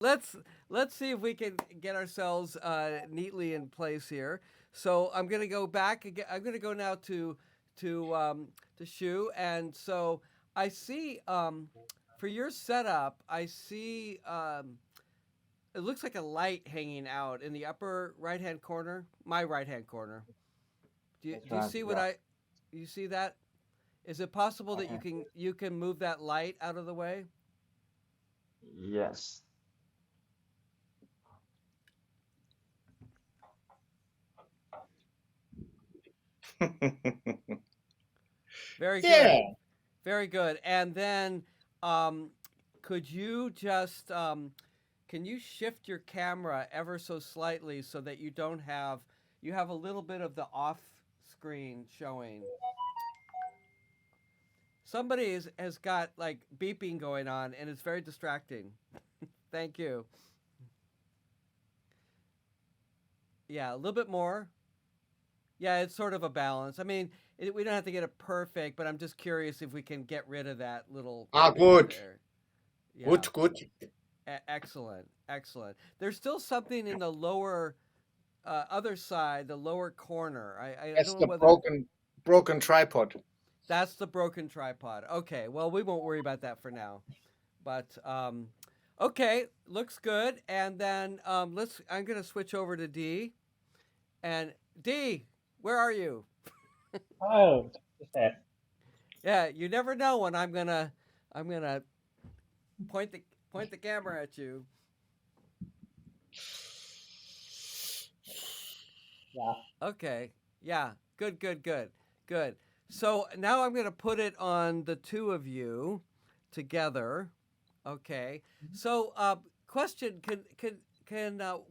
let's let's see if we can get ourselves neatly in place here. So I'm gonna go back again. I'm gonna go now to to Shu, and so I see for your setup, I see it looks like a light hanging out in the upper right hand corner, my right hand corner. That's Do you right. see what Yeah. I? You see that? Is it possible I that can. you can move that light out of the way? Yes. Very good. Yeah. Very good. And then, um, could you just can you shift your camera ever so slightly so that you don't have you have a little bit of the off screen showing? Somebody has got like beeping going on and it's very distracting. Thank you. Yeah, a little bit more. Yeah, it's sort of a balance. I mean, we don't have to get it perfect, but I'm just curious if we can get rid of that little Ah, thing good. there. Yeah. Good, good. Excellent, excellent. There's still something in the lower other side, the lower corner. I That's don't know the whether broken tripod. that's the broken tripod. Okay, well we won't worry about that for now. But okay, looks good. And then let's. I'm gonna switch over to D. And D, where are you? Oh, just that. Yeah, you never know when I'm gonna point the point the camera at you. Yeah. Okay. Yeah. Good, good, good. Good. So now I'm going to put it on the two of you together. Okay. So question can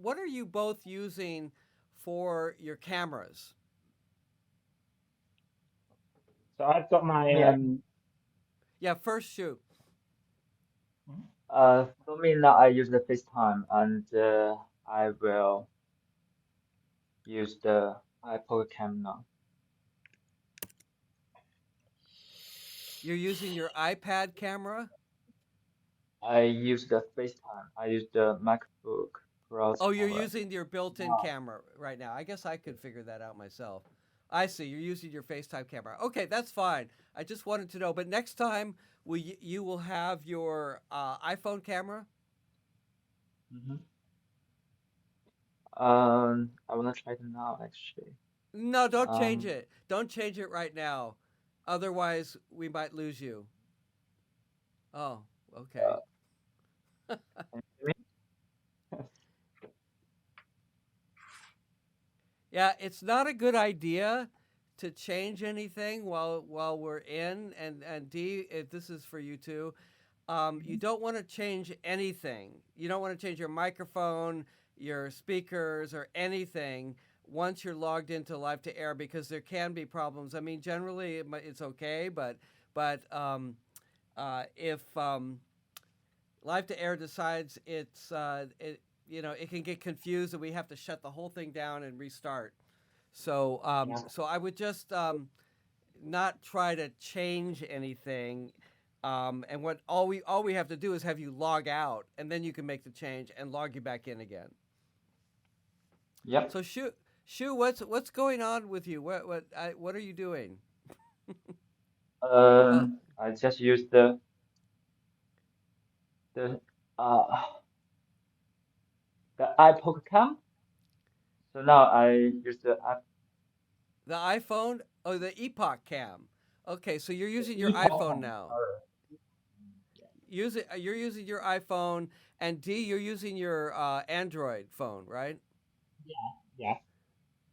what are you both using for your cameras? So I've got my Me, Yeah, first shoot. for me now, I use the FaceTime, and I will use the iPod cam now. You're using your iPad camera? I use the FaceTime. I use the MacBook Pro's Oh, you're camera. using your built-in Now, camera right now. I guess I could figure that out myself. I see. You're using your FaceTime camera. Okay, that's fine. I just wanted to know. But next time, you will have your iPhone camera? hmm I wanna try it now actually. No, don't change Um, it. Don't change it right now. Otherwise, we might lose you. Oh, okay. uh, can you hear me? Yeah, it's not a good idea to change anything while we're in. And D, if this is for you too, you Mhm. don't want to change anything. You don't want to change your microphone, your speakers, or anything once you're logged into live to air because there can be problems. I mean, generally it's okay, but if live to air decides it can get confused and we have to shut the whole thing down and restart. So Yeah. so I would just not try to change anything. And what all we have to do is have you log out, and then you can make the change and log you back in again. Yep. So Shu, what's going on with you? What are you doing? Uh, I just use the uh the iPod cam. So now I use the app the iPhone? Oh, the Epoch Cam. Okay, so you're The using your epoch iPhone cam. now. Sorry. Yeah. You're using your iPhone, and D, you're using your Android phone, right? Yeah. Yeah.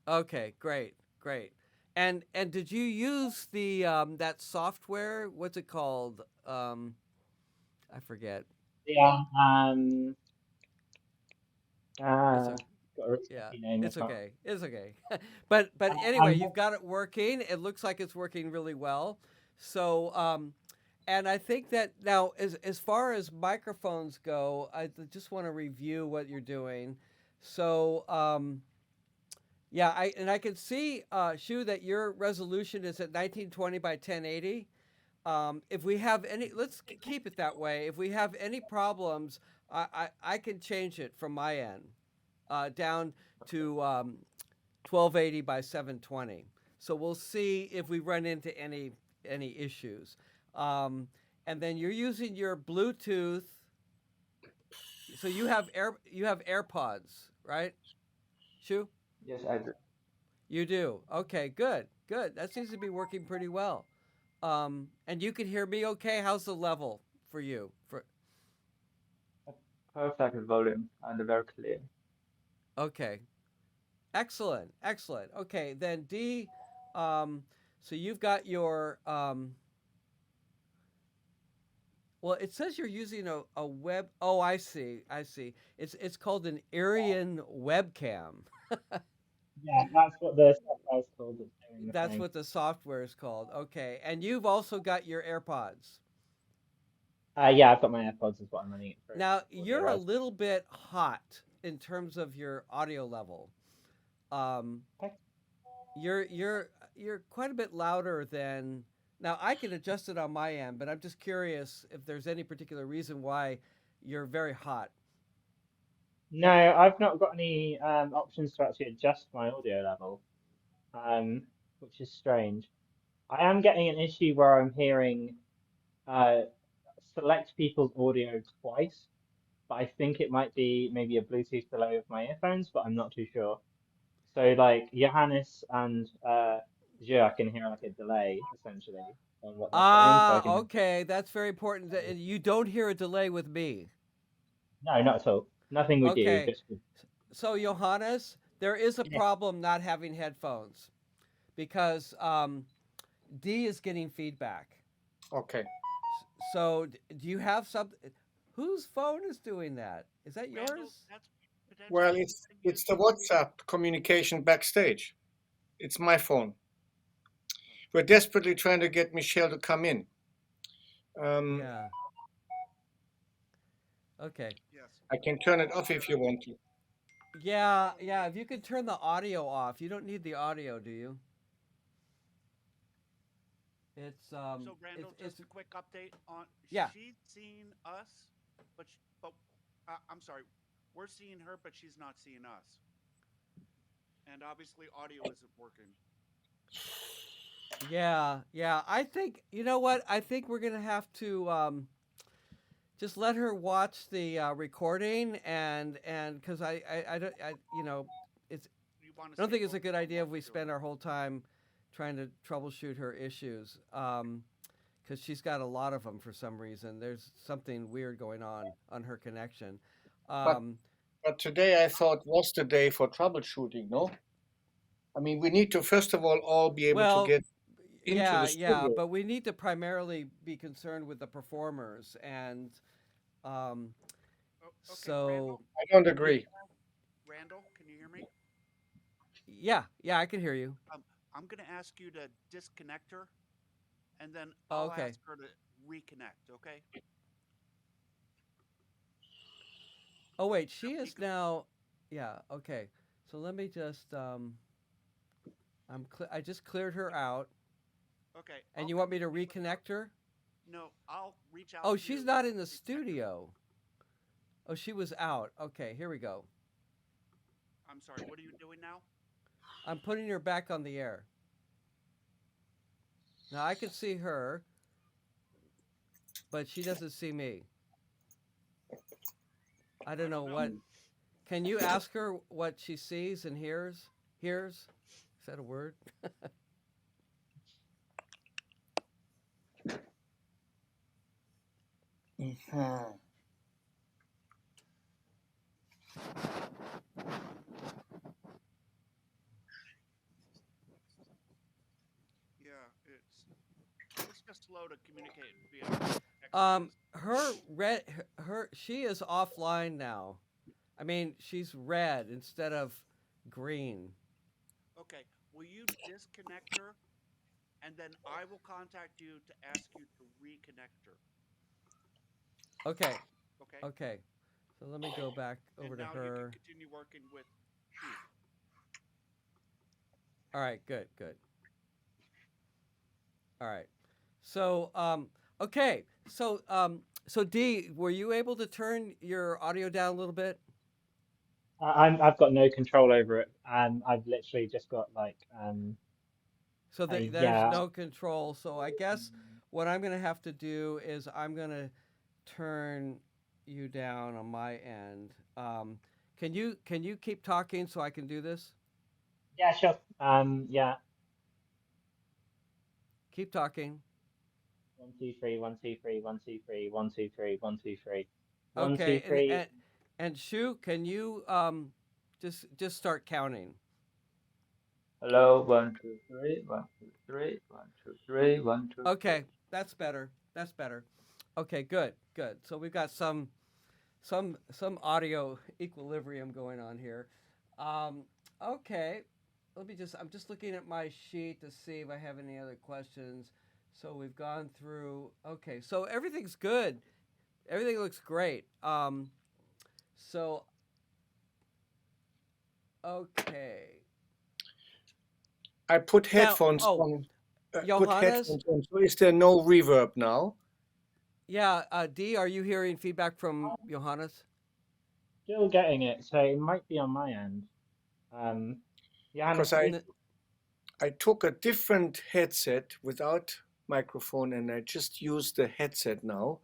Okay, great, great. And did you use the that software? What's it called? I forget. Yeah. It's Uh, a got a really yeah. funny name as It's well. okay. It's okay. But anyway, Um, you've got it working. It looks like it's working really well. So and I think that now as far as microphones go, just want to review what you're doing. So yeah, I can see Shu that your resolution is at 1920 by 1080. If we have any, let's keep it that way. If we have any problems, I can change it from my end down to 1280 by 720. So we'll see if we run into any issues. And then you're using your Bluetooth. So you have AirPods, right? Shu? Yes, I do. You do. Okay, good, good. That seems to be working pretty well. And you can hear me okay? How's the level for you? For Perfect volume and very clear. okay. Excellent, excellent. Okay, then D, so you've got your well, it says you're using a web. Oh, I see, I see. It's called an Arian webcam. Yeah, that's what the software's called that's doing the That's thing. what the software is called. Okay, and you've also got your AirPods. Yeah, I've got my AirPods is what I'm running it through. Now you're a Audio-wise. little bit hot in terms of your audio level. Um, Okay. you're quite a bit louder than. Now I can adjust it on my end, but I'm just curious if there's any particular reason why you're very hot. No, I've not got any options to actually adjust my audio level, which is strange. I am getting an issue where I'm hearing uh, select people's audio twice, but I think it might be maybe a Bluetooth delay with my earphones, but I'm not too sure. So like Johannes and Joe, I can hear like a delay essentially on what they're saying, so I Ah, can okay, that's very important. You don't hear a delay with me. no, not at all. Nothing with you, Okay, just with so Johannes, there is a yeah. problem not having headphones because D is getting feedback. Okay. So, do you have something? Whose phone is doing that? Is that Randall, yours? that's Well, potentially it's the WhatsApp communication backstage. It's my phone. We're desperately trying to get Michelle to come in. Yeah. Okay. yes. I can turn it off if you want to. Yeah, yeah. If you could turn the audio off, you don't need the audio, do you? It's So Randall, it's just a quick update on yeah. she's seen us, but I'm sorry, we're seeing her, but she's not seeing us, and obviously audio isn't working. Yeah, yeah. I think you know what? I think we're gonna have to just let her watch the recording and because I don't you know it's You want to I don't stay think it's a focused good on idea what if we we're spend doing. our whole time trying to troubleshoot her issues because she's got a lot of them for some reason. There's something weird going on her connection. But Um, but today I thought was the day for troubleshooting, no? I mean, we need to first of all be able to well, get into yeah, the yeah, studio. but we need to primarily be concerned with the performers and um, Oh, okay, so Randall. I don't y- agree. Randall, can you hear me? yeah, yeah, I can hear you. I'm gonna ask you to disconnect her, and then Oh, I'll okay. ask her to reconnect. Okay? Oh wait, she Yep, you is can. now. Yeah, okay. So let me just I just cleared her out, Okay, and I'll you want me to continue with her. reconnect her? No, I'll reach out Oh, to you she's not in and the reconnect her. studio. Oh, she was out. Okay, here we go. I'm sorry. What are you doing now? I'm putting her back on the air. Now I can see her, but she doesn't see me. I I don't know don't know. what. Can you ask her what she sees and hears? Hears? Is that a word? Mhm. Yeah, it's just slow to communicate via text messages. She is offline now. I mean, she's red instead of green. Okay, will you disconnect her, and then I will contact you to ask you to reconnect her. Okay, Okay, okay. So let me go back and over to now you can her. continue working with Shu. All right, good, good. All right. So okay. So D, were you able to turn your audio down a little bit? I've got no control over it. I've literally just got like So there's yeah. no control. So I guess what I'm gonna have to do is I'm gonna turn you down on my end. Can you keep talking so I can do this? Yeah, sure. Yeah. Keep talking. 1, 2, 3, 1, 2, 3, 1, 2, 3, 1, 2, 3, 1, 2, 3, 1, 2, Okay, 3. and Shu, can you just start counting? Hello, 1, 2, 3, 1, 2, 3, 1, 2, 3, 1, 2, 3. Okay, that's better. That's better. Okay, good, good. So we've got some audio equilibrium going on here. Um, okay, I'm just looking at my sheet to see if I have any other questions. So we've gone through. Okay, so everything's good. Everything looks great. So okay. I put Now, headphones oh, on. Put Johannes, headphones on. So is there no reverb now? yeah, D, are you hearing feedback from Johannes? Still getting it, so it might be on my end. Because Johannes, I N- I took a different headset without microphone and I just use the headset now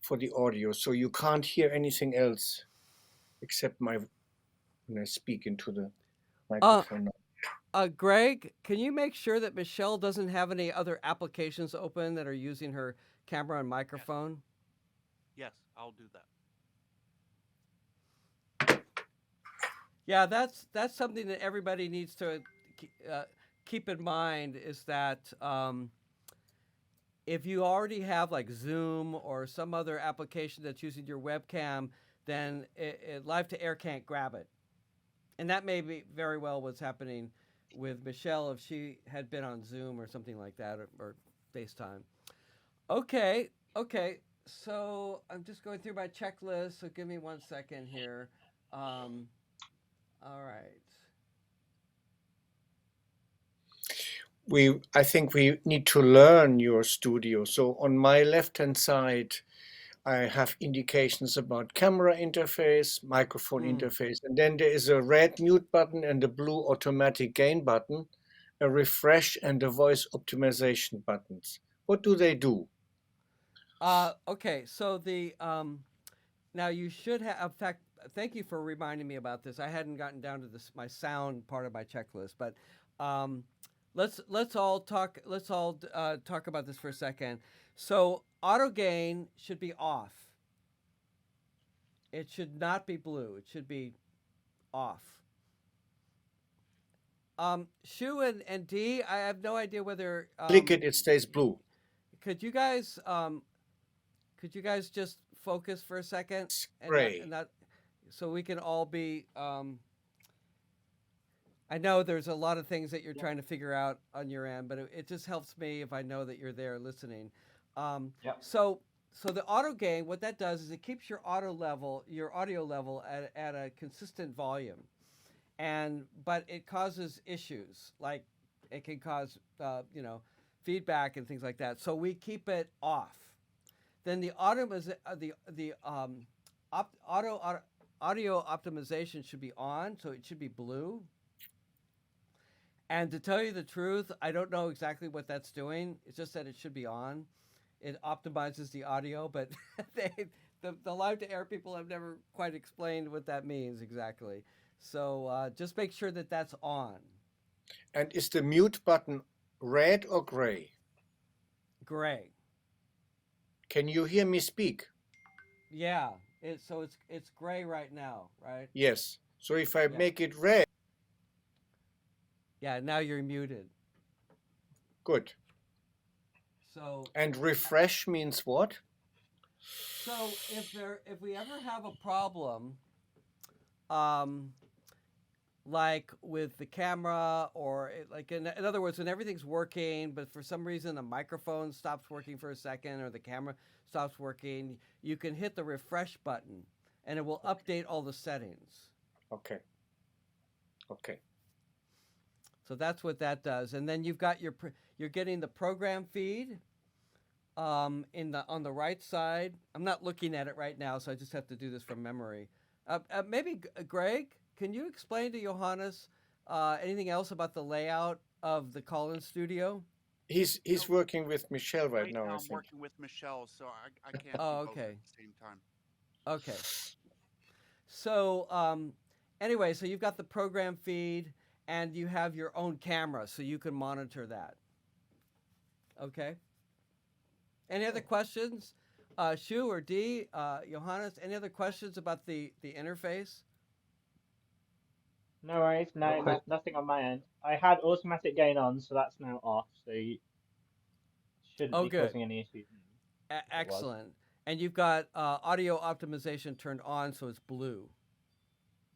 for the audio. So you can't hear anything else except my when I speak into the Uh, microphone. Greg, can you make sure that Michelle doesn't have any other applications open that are using her camera and Yes. microphone? Yes, I'll do that. Yeah, that's something that everybody needs to uh, keep in mind is that if you already have like Zoom or some other application that's using your webcam, then Live to Air can't grab it. And that may be very well what's happening with Michelle if she had been on Zoom or something like that or FaceTime. Okay, okay. So I'm just going through my checklist. So give me 1 second here. Um, all right. I think we need to learn your studio. So on my left-hand side, I have indications about camera interface, microphone Mm. interface, and then there is a red mute button and a blue automatic gain button, a refresh and a voice optimization buttons. What do they do? Okay. So the now you should have. In fact, thank you for reminding me about this. I hadn't gotten down to this my sound part of my checklist, but um, let's all talk. Let's all talk about this for a second. So auto gain should be off. It should not be blue. It should be off. Shu and D, I have no idea whether Click it, it stays blue. could you guys just focus for a second It's and gray. not so we can all be I know there's a lot of things that you're Yeah, trying to figure out on your end, but it just helps me if I know that you're there listening. Um, yeah. so so the auto gain, what that does is it keeps your audio level at a consistent volume, and but it causes issues like it can cause feedback and things like that. So we keep it off. Then the audio optimization should be on, so it should be blue. And to tell you the truth, I don't know exactly what that's doing. It's just that it should be on. It optimizes the audio, but the live to air people have never quite explained what that means exactly. So just make sure that that's on. And is the mute button red or gray? Gray. Can you hear me speak? Yeah. It's gray right now, right? Yes. So if I Yeah. make it red, Yeah. Now you're muted. good. So And refresh means what? so if we ever have a problem, um, like with the camera or like in other words when everything's working but for some reason the microphone stops working for a second or the camera stops working, you can hit the refresh button and it will update all the settings. Okay. Okay. So that's what that does. And then you've got you're getting the program feed, on the right side. I'm not looking at it right now, so I just have to do this from memory. Maybe Greg, can you explain to Johannes anything else about the layout of the call-in studio? He's working with Michelle right Right now, now I I'm think. working with Michelle, so I can't do Oh, both okay. at the same time. Okay. So anyway, so you've got the program feed and you have your own camera, so you can monitor that. Okay. Any other questions? Shu or D, Johannes, any other questions about the interface? No worries. No No, question. nothing on my end. I had automatic gain on, so that's now off. So you shouldn't Oh, be good. causing any issues. If it was. Excellent. And you've got audio optimization turned on, so it's blue.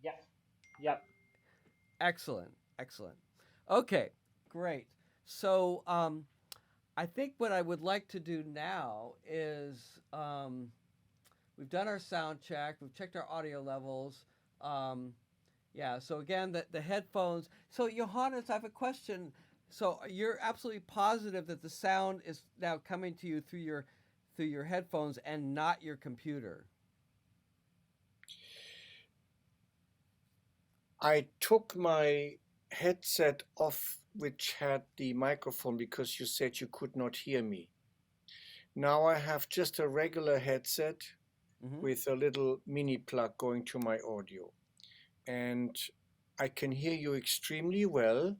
Yep. Yep. Excellent. Excellent. Okay, great. So I think what I would like to do now is we've done our sound check, we've checked our audio levels. Yeah, so again, the headphones. So, Johannes, I have a question. So, you're absolutely positive that the sound is now coming to you through your headphones and not your computer? I took my headset off, which had the microphone, because you said you could not hear me. Now I have just a regular headset Mm-hmm. with a little mini plug going to my audio. And I can hear you extremely well.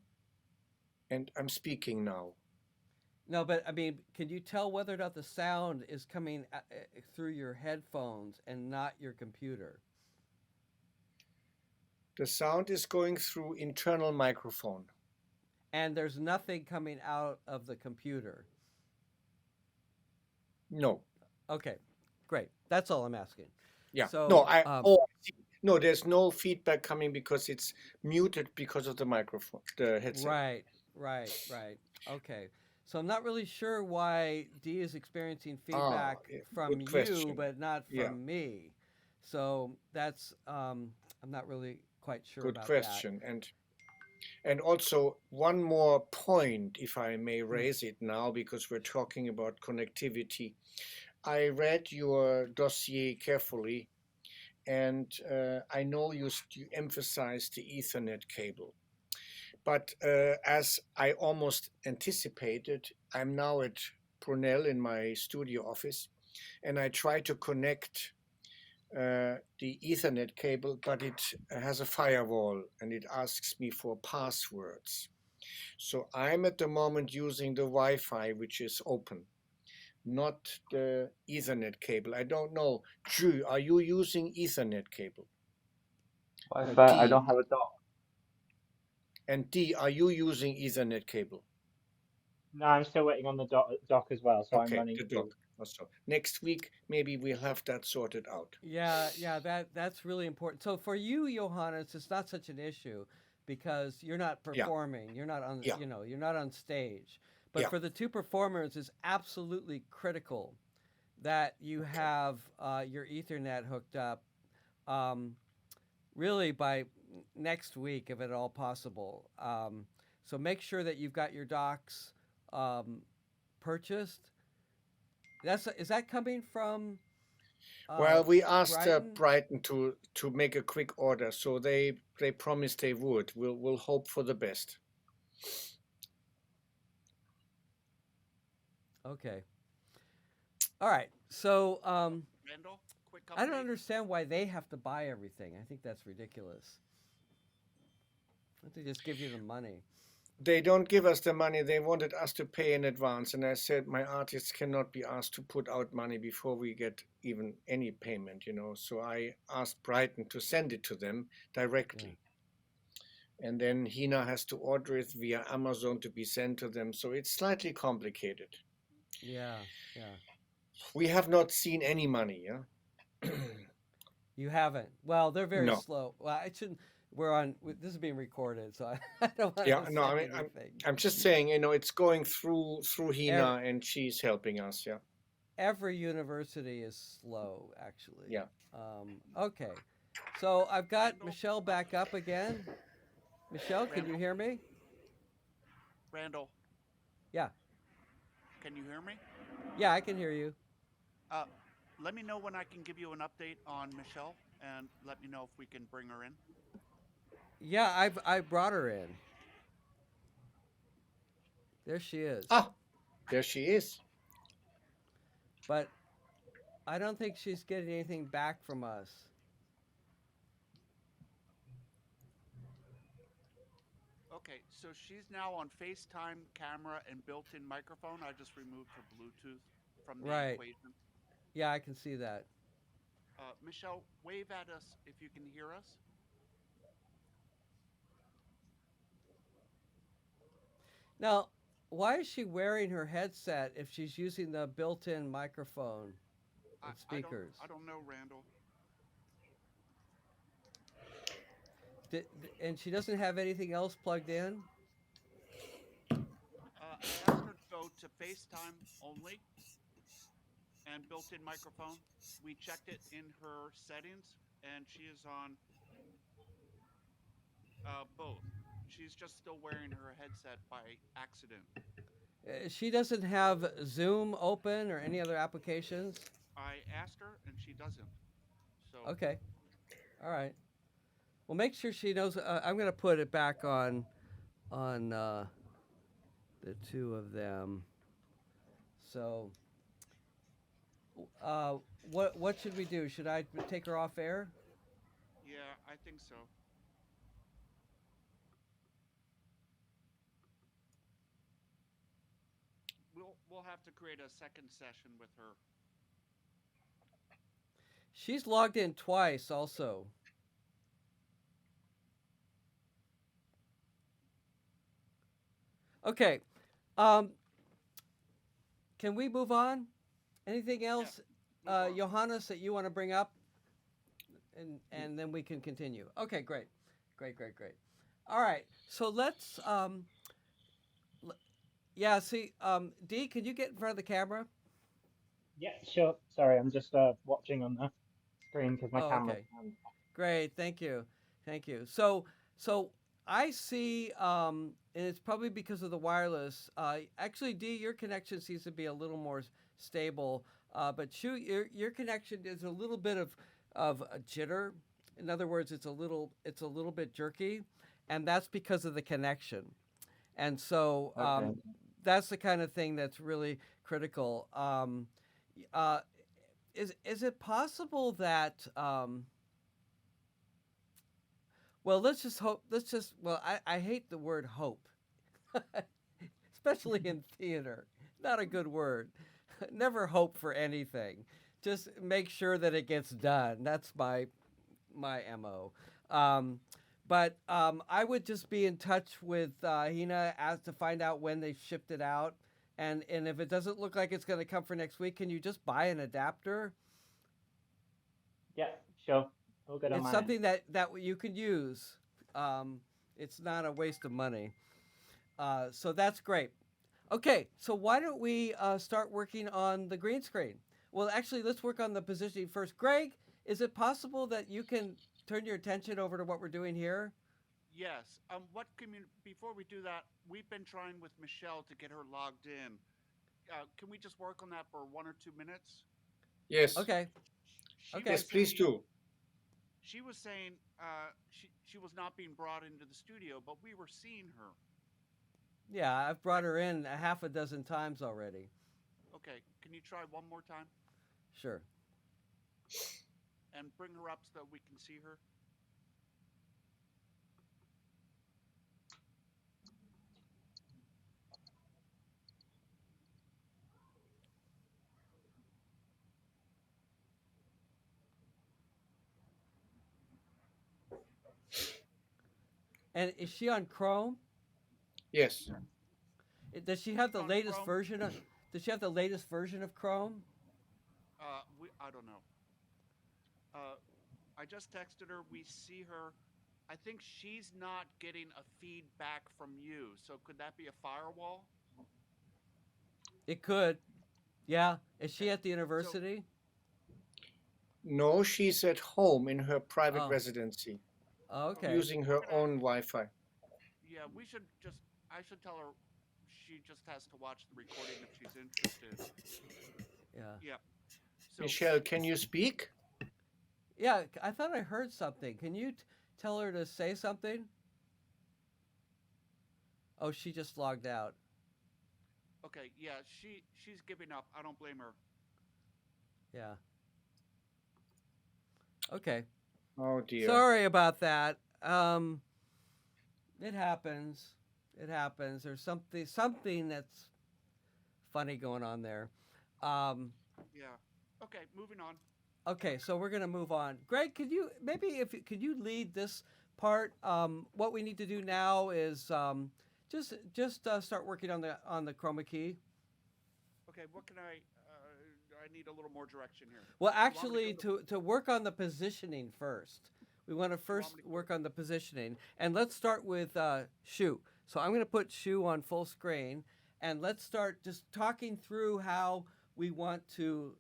And I'm speaking now. No, but I mean, can you tell whether or not the sound is coming through your headphones and not your computer? The sound is going through internal microphone. And there's nothing coming out of the computer? No. Okay, great. That's all I'm asking. Yeah. So, No, I see. No, there's no feedback coming because it's muted because of the microphone, the headset. right. Okay. So I'm not really sure why D is experiencing feedback Yeah, from good you, question. but not from Yeah. me. So that's I'm not really quite sure Good about question. And also one more point, if I may that. raise it now, because we're talking about connectivity. I read your dossier carefully, and I know you emphasized the Ethernet cable. But as I almost anticipated, I'm now at Brunel in my studio office, and I try to connect the Ethernet cable, but it has a firewall and it asks me for passwords. So I'm at the moment using the Wi-Fi, which is open, not the Ethernet cable. I don't know. Drew, are you using Ethernet cable? Wi-Fi, I D. don't have a dock. And D, are you using Ethernet cable? No, I'm still waiting on the dock as well, so I'm Okay, running the through. dock. Also, next week maybe we'll have that sorted out. Yeah, that's really important. So for you, Johannes, it's not such an issue because you're not performing. You're not on, Yeah. you're not on stage. But Yeah. for the two performers, it's absolutely critical that you have your Ethernet hooked up, really by next week, if at all possible. So make sure that you've got your docks purchased. Is that coming from? Well, we asked Brighton? Brighton to make a quick order, so they promised they would. We'll hope for the best. Okay. All right. So Randall, quick update. I don't understand why they have to buy everything. I think that's ridiculous. Why don't they just give you the money? They don't give us the money. They wanted us to pay in advance, and I said my artists cannot be asked to put out money before we get even any payment, you know. So I asked Brighton to send it to them directly. And then Hina has to order it via Amazon to be sent to them. So it's slightly complicated. Yeah. We have not seen any money, yeah? You haven't. Well, they're very No. slow. Well, I shouldn't. We're on. This is being recorded, so I don't want Yeah, to no, say I mean, anything. I'm just saying, you know, it's going through Hina, and she's helping us, yeah. Every university is slow, actually. Yeah. Okay. So I've got Randall? Michelle back up again. Michelle, can you Randall? hear me? Randall, Yeah. can you hear me? Yeah, I can hear you. Uh, let me know when I can give you an update on Michelle, and let me know if we can bring her in. Yeah, I brought her in. There she is. Ah, there she is. But I don't think she's getting anything back from us. Okay, so she's now on FaceTime camera and built-in microphone. I just removed her Bluetooth from the Right. equation. Yeah, I can see that. Michelle, wave at us if you can hear us. Now, why is she wearing her headset if she's using the built-in microphone I, and I don't speakers? I don't know, Randall. And she doesn't have anything else plugged in? I asked her to go to FaceTime only and built-in microphone. We checked it in her settings, and she is on both. She's just still wearing her headset by accident. She doesn't have Zoom open or any other applications? I asked her, and she doesn't. So Okay. All right. Well, make sure she knows. I'm going to put it back on the two of them. So, uh, what should we do? Should I take her off air? yeah, I think so. We'll have to create a second session with her. She's logged in twice, also. Okay. Um, can we move on? Anything Yeah, else, move on. Johannes, that you want to bring up? And then we can continue. Okay, great. Great. All right. So let's yeah, see D, can you get in front of the camera? Yeah, sure. Sorry, I'm just watching on the screen because my Oh, camera's okay. on. Great. Thank you. So I see and it's probably because of the wireless. Actually D, your connection seems to be a little more stable. But Shu, your connection is a little bit of a jitter. In other words, it's a little bit jerky, and that's because of the connection. And so Okay. that's the kind of thing that's really critical. Uh, is it possible that well, let's just hope. Let's just well, I hate the word hope, especially in theater. Not a good word. Never hope for anything. Just make sure that it gets done. That's my mo. Um, but I would just be in touch with Hina as to find out when they shipped it out, and if it doesn't look like it's going to come for next week, can you just buy an adapter? Yeah, sure. All good on It's my end. something that you could use. It's not a waste of money. So that's great. Okay, so why don't we start working on the green screen? Well, actually, let's work on the positioning first. Greg, is it possible that you can turn your attention over to what we're doing here? Yes. Before we do that, we've been trying with Michelle to get her logged in. Can we just work on that for 1 or 2 minutes? Yes. Okay. She Okay. Yes, was please saying do. she was saying she was not being brought into the studio, but we were seeing her. Yeah, I've brought her in a half a dozen times already. Okay, can you try one more time Sure. and bring her up so that we can see her? And is she on Chrome? Yes. Does she have She's the on latest Chrome. version of? Does she have the latest version of Chrome? I don't know. I just texted her. We see her. I think she's not getting a feedback from you. So could that be a firewall? It could. Yeah. Is she Okay. at the So university? No, she's at home in her private Oh. residency Okay. using we're her gonna. own Wi-Fi. Yeah, we should just. I should tell her she just has to watch the recording if she's interested. Yeah. Yep. So Michelle, can you speak? Yeah, I thought I heard something. Can you tell her to say something? Oh, she just logged out. okay, yeah, she's giving up. I don't blame her. Yeah. Okay. Oh dear. Sorry about that. It happens. It happens. There's something that's funny going on there. Yeah. Okay, moving on. Okay, so we're gonna move on. Greg, could you lead this part? What we need to do now is just start working on the chroma key. Okay, what can I need a little more direction here. Well, You want me actually, go to work on the positioning first, we want to first me to go- work on the positioning, and let's start with Shu. So I'm going to put Shu on full screen, and let's start just talking through how we want to,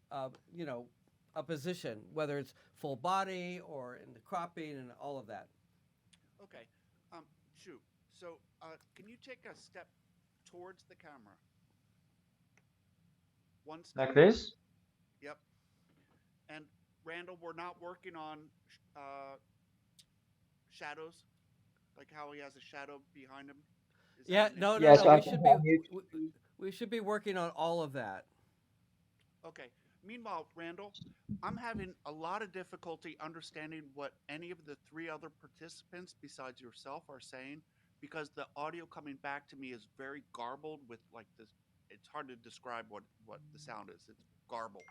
a position, whether it's full body or in the cropping and all of that. Okay. Shoot. So, can you take a step towards the camera? One step. Like this? Yep. And Randall, we're not working on shadows, like how he has a shadow behind him. Is that Yeah, an no, issue? no, Yes, no. I We think should I be need to. we should be working on all of that. Okay. Meanwhile, Randall, I'm having a lot of difficulty understanding what any of the three other participants besides yourself are saying because the audio coming back to me is very garbled with like this. It's hard to describe what the sound is. It's garbled,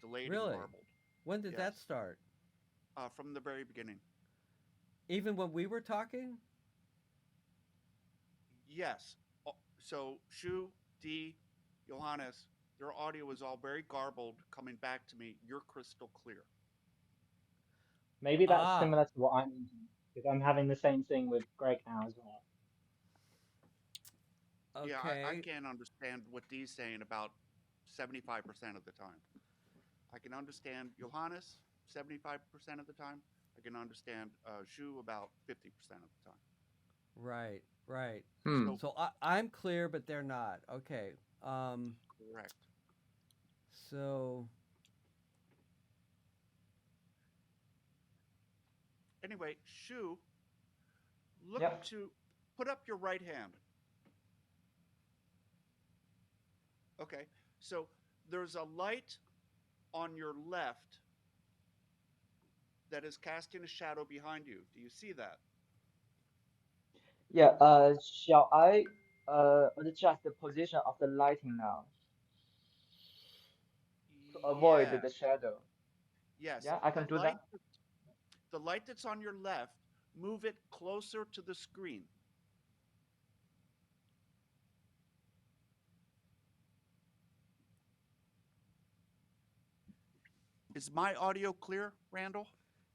delayed Really? and garbled. When did that Yes. start? From the very beginning. Even when we were talking? Yes. So Shu, D, Johannes, your audio is all very garbled coming back to me. You're crystal clear. Maybe that's Ah, similar to what I'm using because I'm having the same thing with Greg now as well. Yeah, I okay. can't understand what D's saying about 75% of the time. I can understand Johannes 75% of the time. I can understand Shu about 50% of the time. Right, right. Hmm. So, So I'm clear, but they're not. Okay. correct. So Anyway, Shu, look Yep. to put up your right hand. Okay. So there's a light on your left that is casting a shadow behind you. Do you see that? Yeah, shall I adjust the position of the lighting now to avoid Yeah. the shadow? Yes. Yeah, I can do that. The light that's on your left, move it closer to the screen. Is my audio clear, Randall?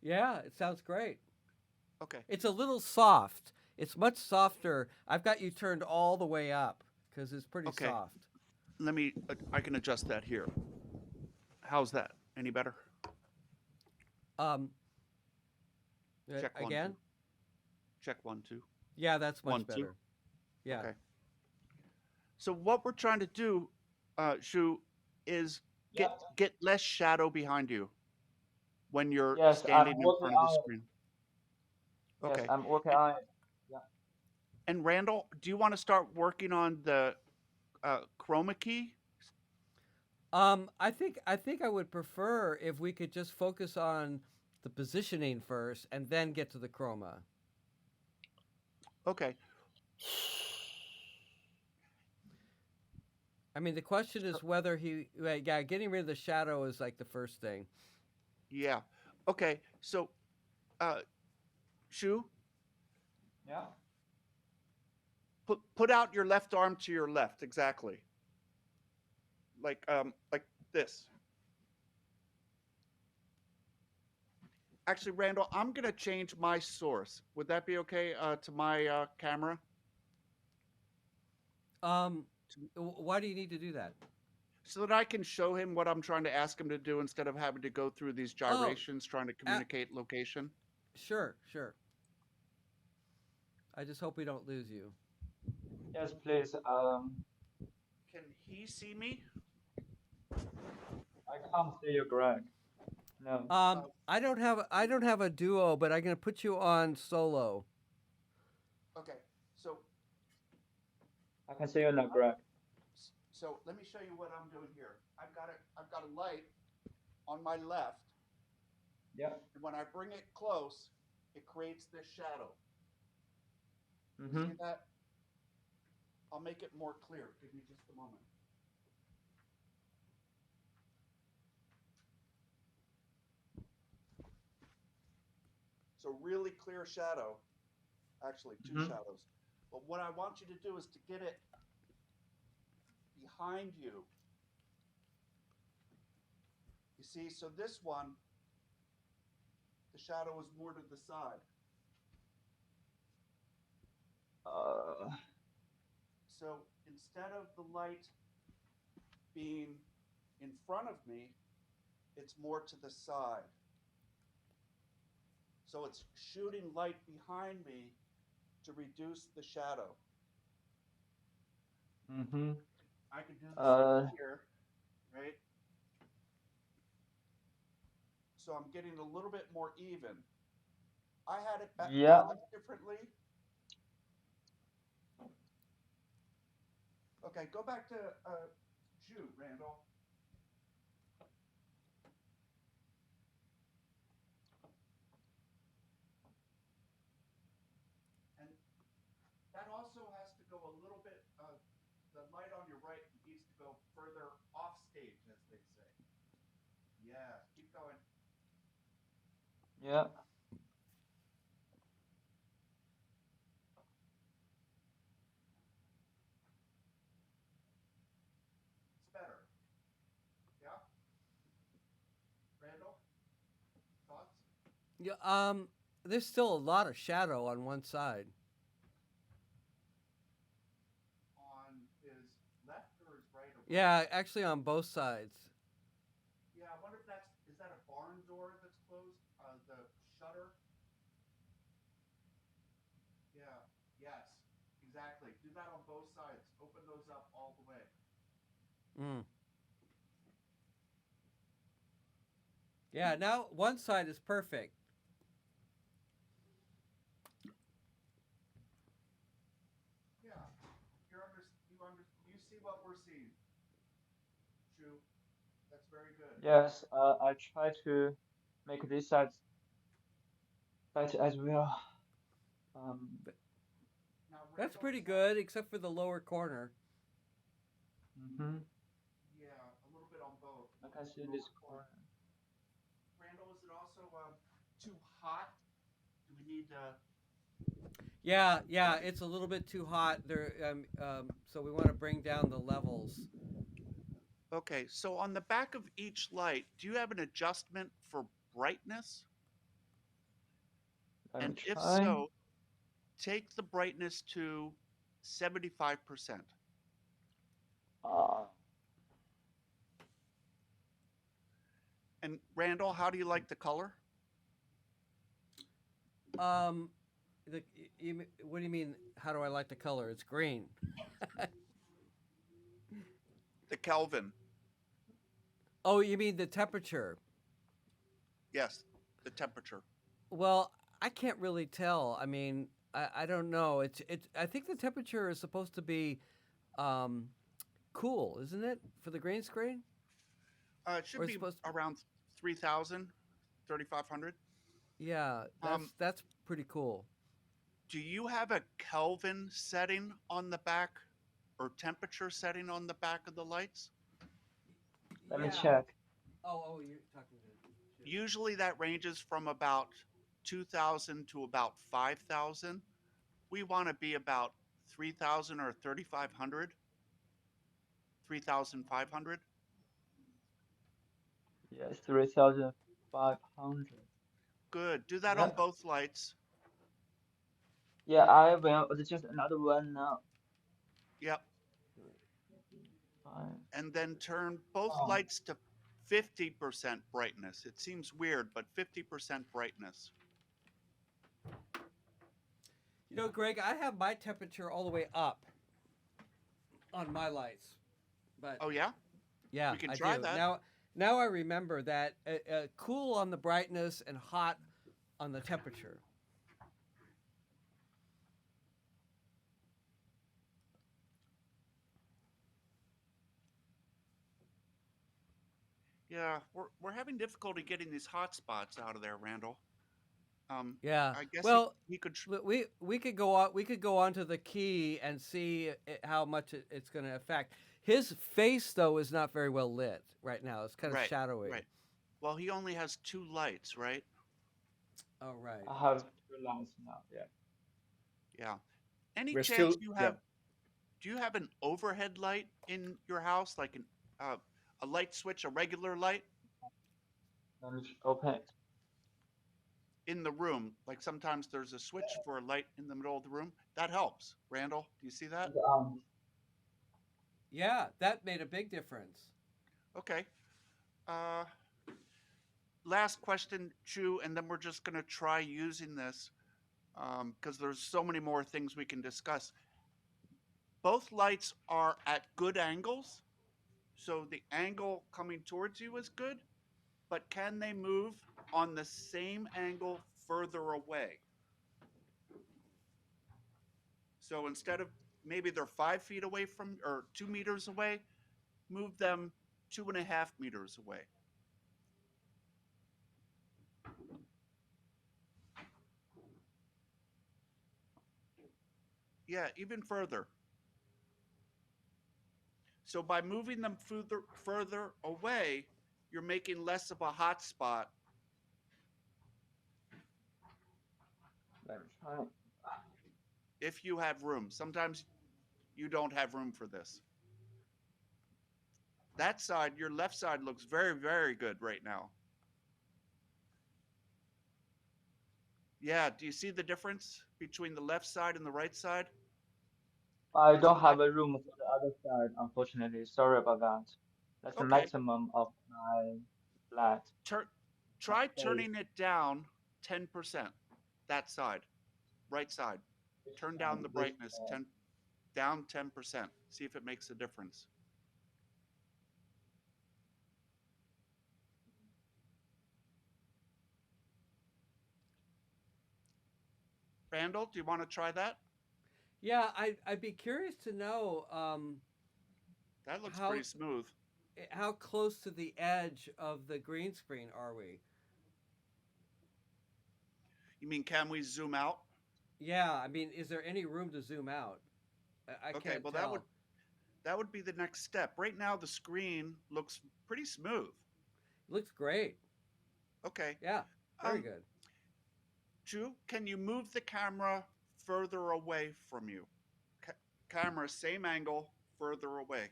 yeah, it sounds great. Okay. It's a little soft. It's much softer. I've got you turned all the way up because it's pretty Okay. soft. Let me, I can adjust that here. How's that? Any better? Um, Check 1, again? 2. Check 1, 2. Yeah, that's much 1, 2. better. Yeah. Okay. So what we're trying to do, Shu, is Yeah. get less shadow behind you when you're Yes, I'm standing in working front of the on it. screen. Yes, Okay. I'm working And, on it. Yeah. and Randall, do you want to start working on the chroma key? I think I would prefer if we could just focus on the positioning first and then get to the chroma. Okay. I mean, the question is whether getting rid of the shadow is like the first thing. Yeah. Okay. So, Shu, Yeah. put out your left arm to your left, exactly. Like this. Actually, Randall, I'm gonna change my source. Would that be okay to my camera? Why do you need to do that? So that I can show him what I'm trying to ask him to do instead of having to go through these gyrations trying to communicate location. Sure, sure. I just hope we don't lose you. Yes, please. Can he see me? I can't see you, Greg. No, I don't have a duo, but I'm gonna put you on solo. Okay, so I can see you now, Greg. so let me show you what I'm doing here. I've got a light on my left, Yeah. and when I bring it close, it creates this shadow. You Mm-hmm. see that? I'll make it more clear. Give me just a moment. So really clear shadow, actually two Mm-hmm. shadows. But what I want you to do is to get it behind you. You see, so this one, the shadow is more to the side. Uh, So instead of the light being in front of me, it's more to the side. So it's shooting light behind me to reduce the shadow. mm-hmm. I can do the Uh, same here, right? So I'm getting a little bit more even. I had it yeah. balanced differently. Okay, go back to Jew, Randall. And that also has to go a little bit, the light on your right needs to go further off stage, as they say. Yeah, keep going. Yeah. It's better. Yeah? Randall, thoughts? Yeah. There's still a lot of shadow on one side. On his left or his right or both? Yeah, actually on both sides. Yeah, I wonder if is that a barn door that's closed? The shutter? Yeah, yes, exactly. Do that on both sides. Open those up all the way. Mm. Yeah. Now one side is perfect. Yeah, you see what we're seeing. True. That's very good. Yes. I try to make this side better as well. Um. Now, That's Randall, pretty good, except for the lower corner. Mm-hmm. yeah, a little bit on both. I can see Lower this corner. corner. Randall, is it also too hot? Do we need Yeah, it's a little bit too hot there. So we want to bring down the levels. Okay, so on the back of each light, do you have an adjustment for brightness? Let me And if try. so, take the brightness to 75%. Uh, And Randall, how do you like the color? Um, what do you mean? How do I like the color? It's green. The Kelvin. Oh, you mean the temperature? Yes, the temperature. Well, I can't really tell. I mean, I don't know. It's. I think the temperature is supposed to be um, cool, isn't it, for the green screen? It Or should it's be supposed. 3,000, 3,500. Yeah, Um, that's pretty cool. do you have a Kelvin setting on the back or temperature setting on the back of the lights? Let me Yeah. check. You're talking to. Usually that ranges from about 2,000 to about 5,000. We want to be about 3,000 or 3,500, 3,500. Yes, 3,500. Good. Do that on Yep. both lights. Yeah, I will adjust another one now. Yep. Five. And then turn both Oh, lights to 50% brightness. It seems weird, but 50% brightness. You know, Greg, I have my temperature all the way up. on my lights, but Oh yeah, yeah, we can I try do. that. Now I remember that cool on the brightness and hot on the temperature. Yeah, we're having difficulty getting these hot spots out of there, Randall. Yeah. I guess Well, he could. we could go on to the key and see how much it's going to affect. His face though is not very well lit right now. It's kind of Right, shadowy. right. Well, he only has two lights, right? Oh right. I have two lines now. Yeah. Yeah. Any We're chance still, you yeah. have? Do you have an overhead light in your house, like uh, a light switch, a regular light Let me open it. in the room? Like sometimes there's a switch for a light in the middle of the room. That helps. Randall, do you see that? Yeah, that made a big difference. Okay. Uh, Last question, Chu, and then we're just going to try using this because there's so many more things we can discuss. Both lights are at good angles, so the angle coming towards you is good, but can they move on the same angle further away? So instead of maybe they're 5 feet away from or 2 meters away, move them 2.5 meters away. Yeah, even further. So by moving them further away, you're making less of a hot spot Let me try. if you have room. Sometimes you don't have room for this. That side, your left side looks very, very good right now. Yeah, do you see the difference between the left side and the right side? I There's a don't have lot. a room for the other side, unfortunately. Sorry about that. That's the Okay, maximum of my flat, my try space. turning it down 10%. That side, right side. Which Turn side? down the Which brightness 10 down 10%. See if it makes a difference. Randall, do you want to try that? Yeah, I'd be curious to know That looks how pretty smooth. how close to the edge of the green screen are we? You mean can we zoom out? Yeah, I mean, is there any room to zoom out? I Okay, can't well tell. that would be the next step. Right now the screen looks pretty smooth. It looks great. Okay. Yeah, very Um, good. Drew, can you move the camera further away from you? Camera, same angle, further away.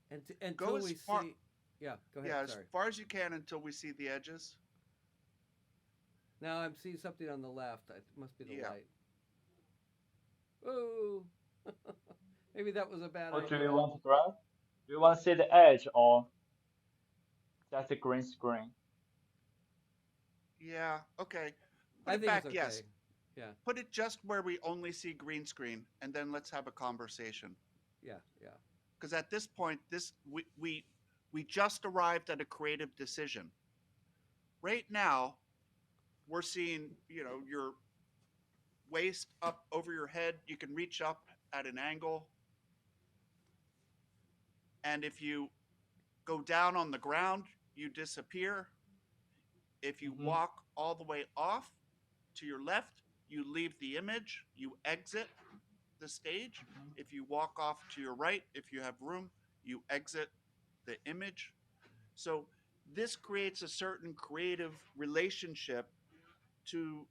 And Go until as we far, see, yeah, go ahead. yeah, as Sorry. far as you can until we see the edges. Now I'm seeing something on the left. It must be the Yeah. light. Whoa. Maybe that was a bad What do you idea. want to grab? Do you want to see the edge or just the green screen? Yeah. Okay. Put I it think it's back. okay. Yes. Yeah, Put it just where we only see green screen, and then let's have a conversation. yeah, yeah. Because at this point, we just arrived at a creative decision. Right now, we're seeing your waist up over your head. You can reach up at an angle, and if you go down on the ground, you disappear. If you Mm-hmm. walk all the way off to your left, you leave the image, you exit the stage. Mm-hmm. If you walk off to your right, if you have room, you exit the image. So this creates a certain creative relationship to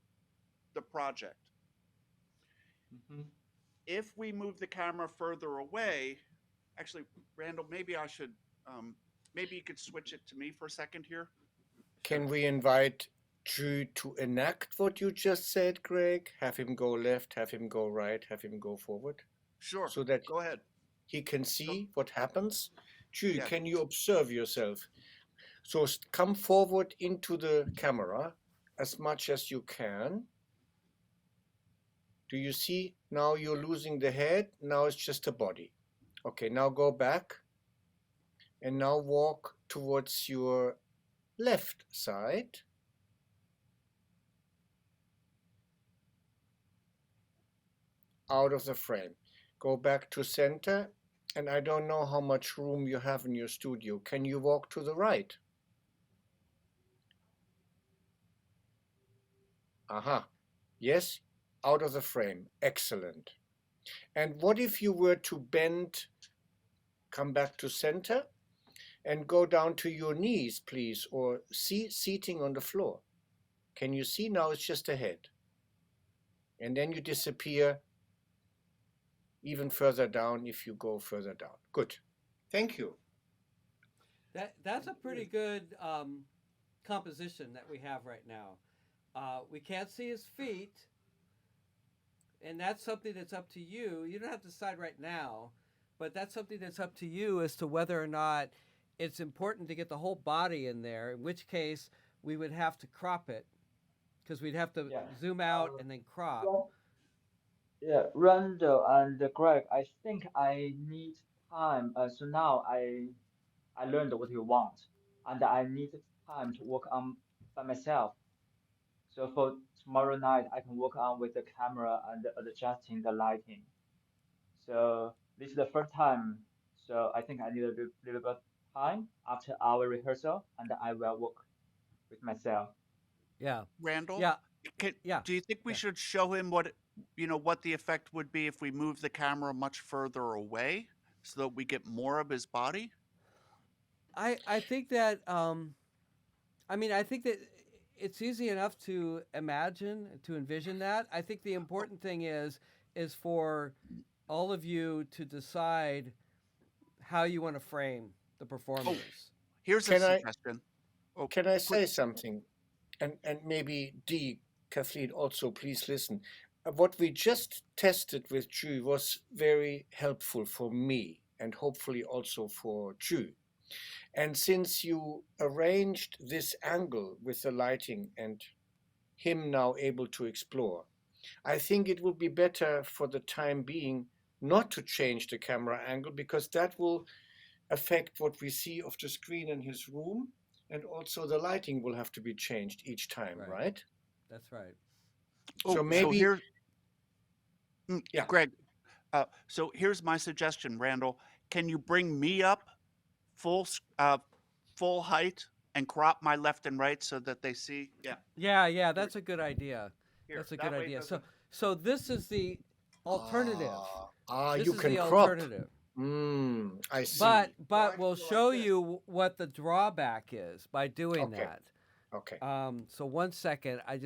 the project. Mm-hmm. If we move the camera further away, actually, Randall, maybe you could switch it to me for a second here. Can we invite Drew to enact what you just said, Greg? Have him go left, have him go right, have him go forward, Sure, so that go ahead. he can see what happens. Drew, Yeah, can you observe yourself? So come forward into the camera as much as you can. Do you see? Now you're losing the head. Now it's just a body. Okay, now go back. And now walk towards your left side. Out of the frame. Go back to center. And I don't know how much room you have in your studio. Can you walk to the right? Aha. Yes, out of the frame. Excellent. And what if you were to bend, come back to center, and go down to your knees, please, or seating on the floor? Can you see? Now it's just a head. And then you disappear even further down if you go further down. Good. Thank you. That's a pretty good composition that we have right now. We can't see his feet, and that's something that's up to you. You don't have to decide right now, but that's something that's up to you as to whether or not it's important to get the whole body in there, in which case we would have to crop it because we'd have to Yeah. zoom out and then crop. Well, yeah, Randall and Greg, I think I need time. So now I learned what you want, and I need time to work on by myself. So for tomorrow night, I can work on with the camera and adjusting the lighting. So this is the first time. So I think I need a little bit time after our rehearsal, and I will work with myself. Yeah. Randall, Yeah. can, Yeah. do you think we Yeah. should show him what what the effect would be if we move the camera much further away so that we get more of his body? I think that I think that it's easy enough to imagine, to envision that. I think the important thing is for all of you to decide how you want to frame the performance. Here's a Can I suggestion. Oh, can I please. say something? And maybe Kathleen also, please listen. What we just tested with Ju was very helpful for me and hopefully also for Ju. And since you arranged this angle with the lighting and him now able to explore, I think it would be better for the time being not to change the camera angle because that will affect what we see of the screen in his room, and also the lighting will have to be changed each time, Right. right? That's right. Oh, So so maybe, here, yeah. Greg. So here's my suggestion, Randall. Can you bring me up full height and crop my left and right so that they see? Yeah. Yeah, that's a good idea. Here, That's a that good way it idea. So doesn't- so this is the alternative. This You is can the crop. alternative. I see. But I we'll feel like show this. you what the drawback is by doing Okay. that. Okay. So 1 second, I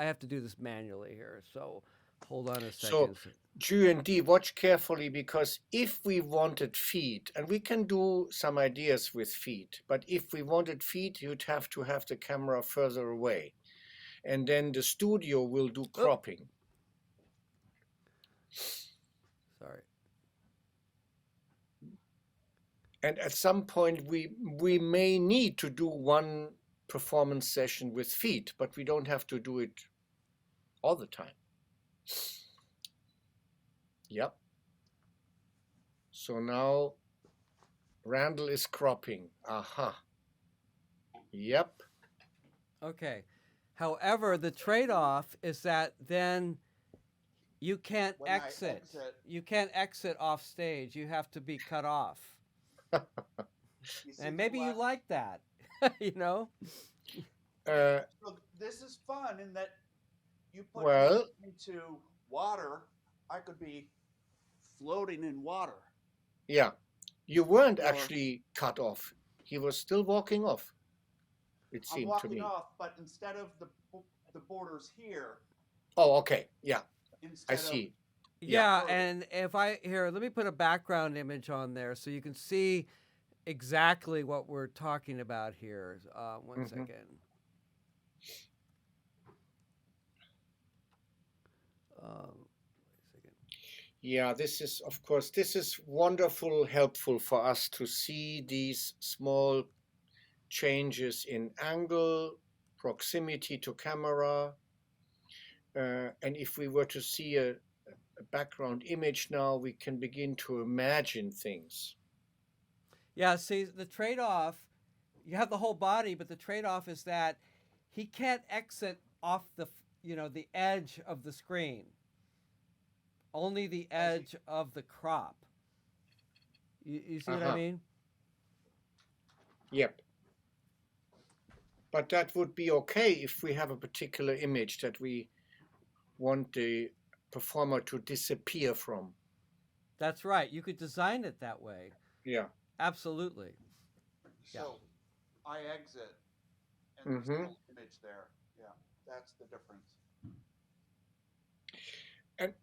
have to do this manually here. So hold on a So, second. Ju and D, watch carefully because if we wanted feet, and we can do some ideas with feet, but if we wanted feet, you'd have to have the camera further away. And then the studio will do cropping. Sorry. And at some point, we may need to do one performance session with feet, but we don't have to do it all the time. Yep. So now Randall is cropping. Aha. Yep. Okay. However, the trade-off is that then you can't When I exit. exit- You can't exit off stage. You have to be cut off. You see And the maybe you black- like that. You know? Uh, So this is fun in that you put Well- me into water. I could be floating in water. yeah. You weren't Or- actually cut off. He was still walking off. It I'm seemed to walking me. off, but instead of the borders here, Oh, okay. Yeah, instead I see. Yeah, Yeah. and if let me put a background image on there so you can see exactly what we're talking about here. One Mhm. second. Wait a second. Yeah, this is, of course, this is wonderful, helpful for us to see these small changes in angle, proximity to camera. And if we were to see a background image now, we can begin to imagine things. Yeah, see, the trade-off, you have the whole body, but the trade-off is that he can't exit off the edge of the screen. Only the I see. edge of the crop. You see what I Uh-huh. mean? Yep. But that would be okay if we have a particular image that we want the performer to disappear from. That's right. You could design it that way. Yeah. Absolutely. Yeah. So I exit, and there's Mm-hmm. no image there. Yeah, that's the difference. And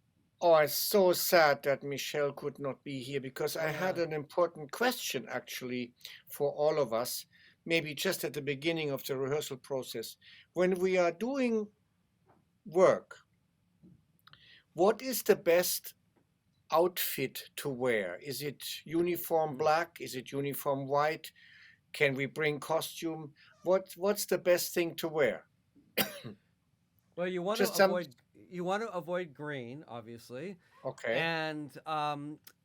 oh, it's so sad that Michelle could not be here because I had Yeah. an important question actually for all of us, maybe just at the beginning of the rehearsal process. When we are doing work, what is the best outfit to wear? Is it uniform black? Is it uniform white? Can we bring costume? What's the best thing to wear? Well, Just some. you want to avoid green, obviously, Okay. and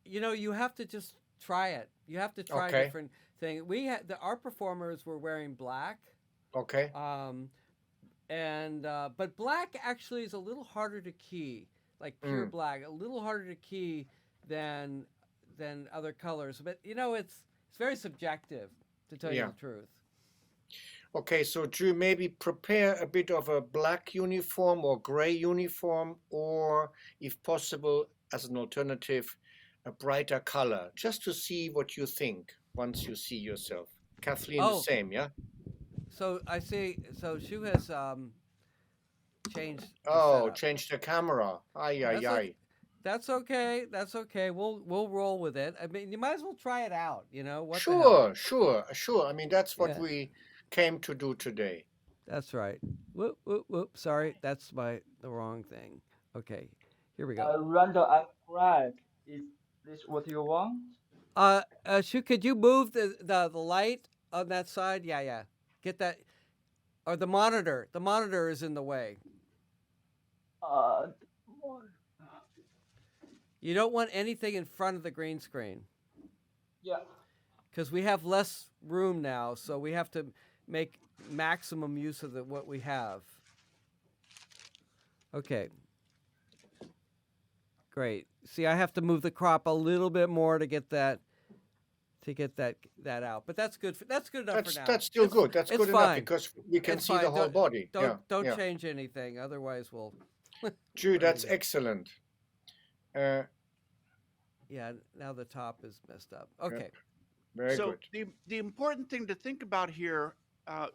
you have to just try it. You have to try Okay. different things. Our performers were wearing black, Okay. but black actually is a little harder to key, like pure black, a little harder to key than other colors. But it's very subjective, to tell you Yeah. the truth. Okay, so Drew, maybe prepare a bit of a black uniform or gray uniform, or if possible, as an alternative, a brighter color, just to see what you think once you see yourself. Kathleen, the Oh, same, yeah? so I see. So Shu has changed the Oh, setup. change the camera. Ay, ay, That's ay. okay. That's okay. That's okay. We'll roll with it. I mean, you might as well try it out. What the hell? Sure. I mean, that's what Yeah, we came to do today. that's right. Whoop whoop whoop. Sorry, that's the wrong thing. Okay, here we go. Randall and Craig, is this what you want? Shu, could you move the light on that side? Yeah. Get that, or the monitor. The monitor is in the way. Uh, You don't want anything in front of the green screen yeah. because we have less room now, so we have to make maximum use of what we have. Okay. Great. See, I have to move the crop a little bit more to get that out. But that's good. That's good enough for now. That's still good. That's it's good enough fine. because we can It's see fine. the whole body. Don't Yeah. change anything. Otherwise, we'll. Drew, that's excellent. Yeah. Now the top is messed up. Okay. Very So good. the important thing to think about here,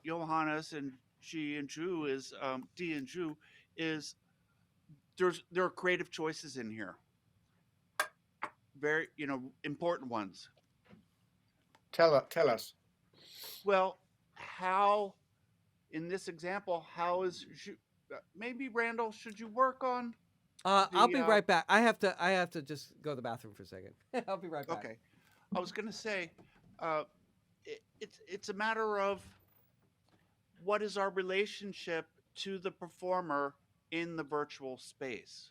Johannes and G and Drew is D and Drew is there are creative choices in here. Very important ones. Tell us. Well, how in this example, how is maybe Randall? Should you work on? I'll be right back. I have to just go to the bathroom for a second. I'll be right back. Okay, I was going to say, it's a matter of what is our relationship to the performer in the virtual space.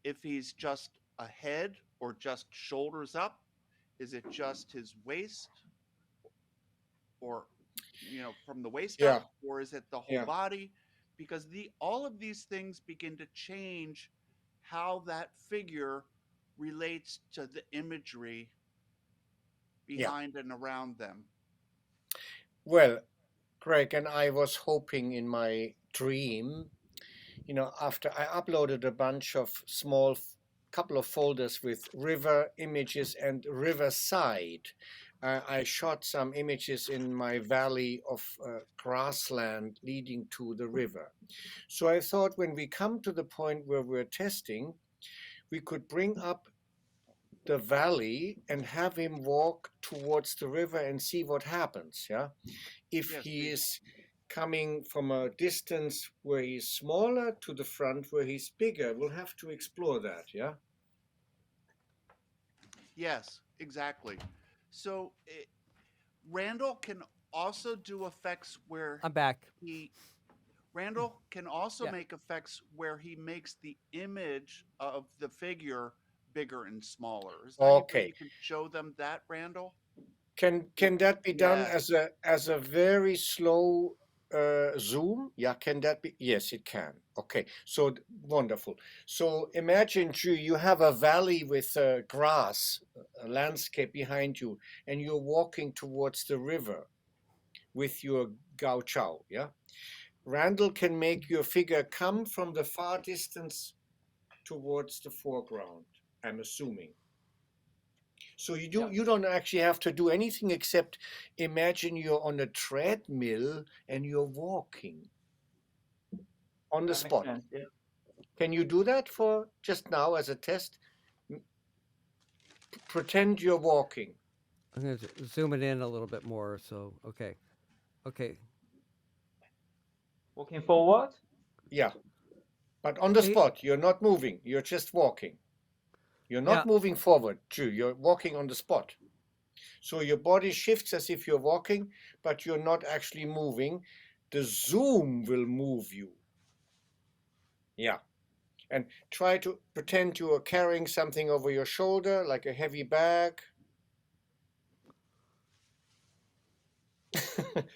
If he's just a head or just shoulders up, is it just his waist, or from the waist up, or is it the whole body? Because all of these things begin to change how that figure relates to the imagery behind and around them. Well, Greg, and I was hoping in my dream, after I uploaded a bunch of couple of folders with river images and riverside. I shot some images in my valley of grassland leading to the river. So I thought when we come to the point where we're testing, we could bring up the valley and have him walk towards the river and see what happens. Yeah, if he is coming from a distance where he's smaller to the front where he's bigger, we'll have to explore that. Yeah. Yes, exactly. So Randall can also do effects where I'm back. Randall can also Yeah. make effects where he makes the image of the figure bigger and smaller. Is there any way Okay. you can show them that, Randall? Can that be done Yes. as a very slow zoom? Yeah, can that be? Yes, it can. Okay, so wonderful. So imagine you have a valley with grass, a landscape behind you, and you're walking towards the river with your gao chow. Yeah, Randall can make your figure come from the far distance towards the foreground. I'm assuming. So Yeah, you don't actually have to do anything except imagine you're on a treadmill and you're walking on the that makes spot. sense. Yeah. Can you do that for just now as a test? Pretend you're walking. I'm going to zoom it in a little bit more. So, okay. Okay. Walking forward. Yeah, but on the Okay. spot, you're not moving. You're just walking. You're Yeah. not moving forward, Drew. You're walking on the spot. So your body shifts as if you're walking, but you're not actually moving. The zoom will move you. Yeah. And try to pretend you are carrying something over your shoulder, like a heavy bag.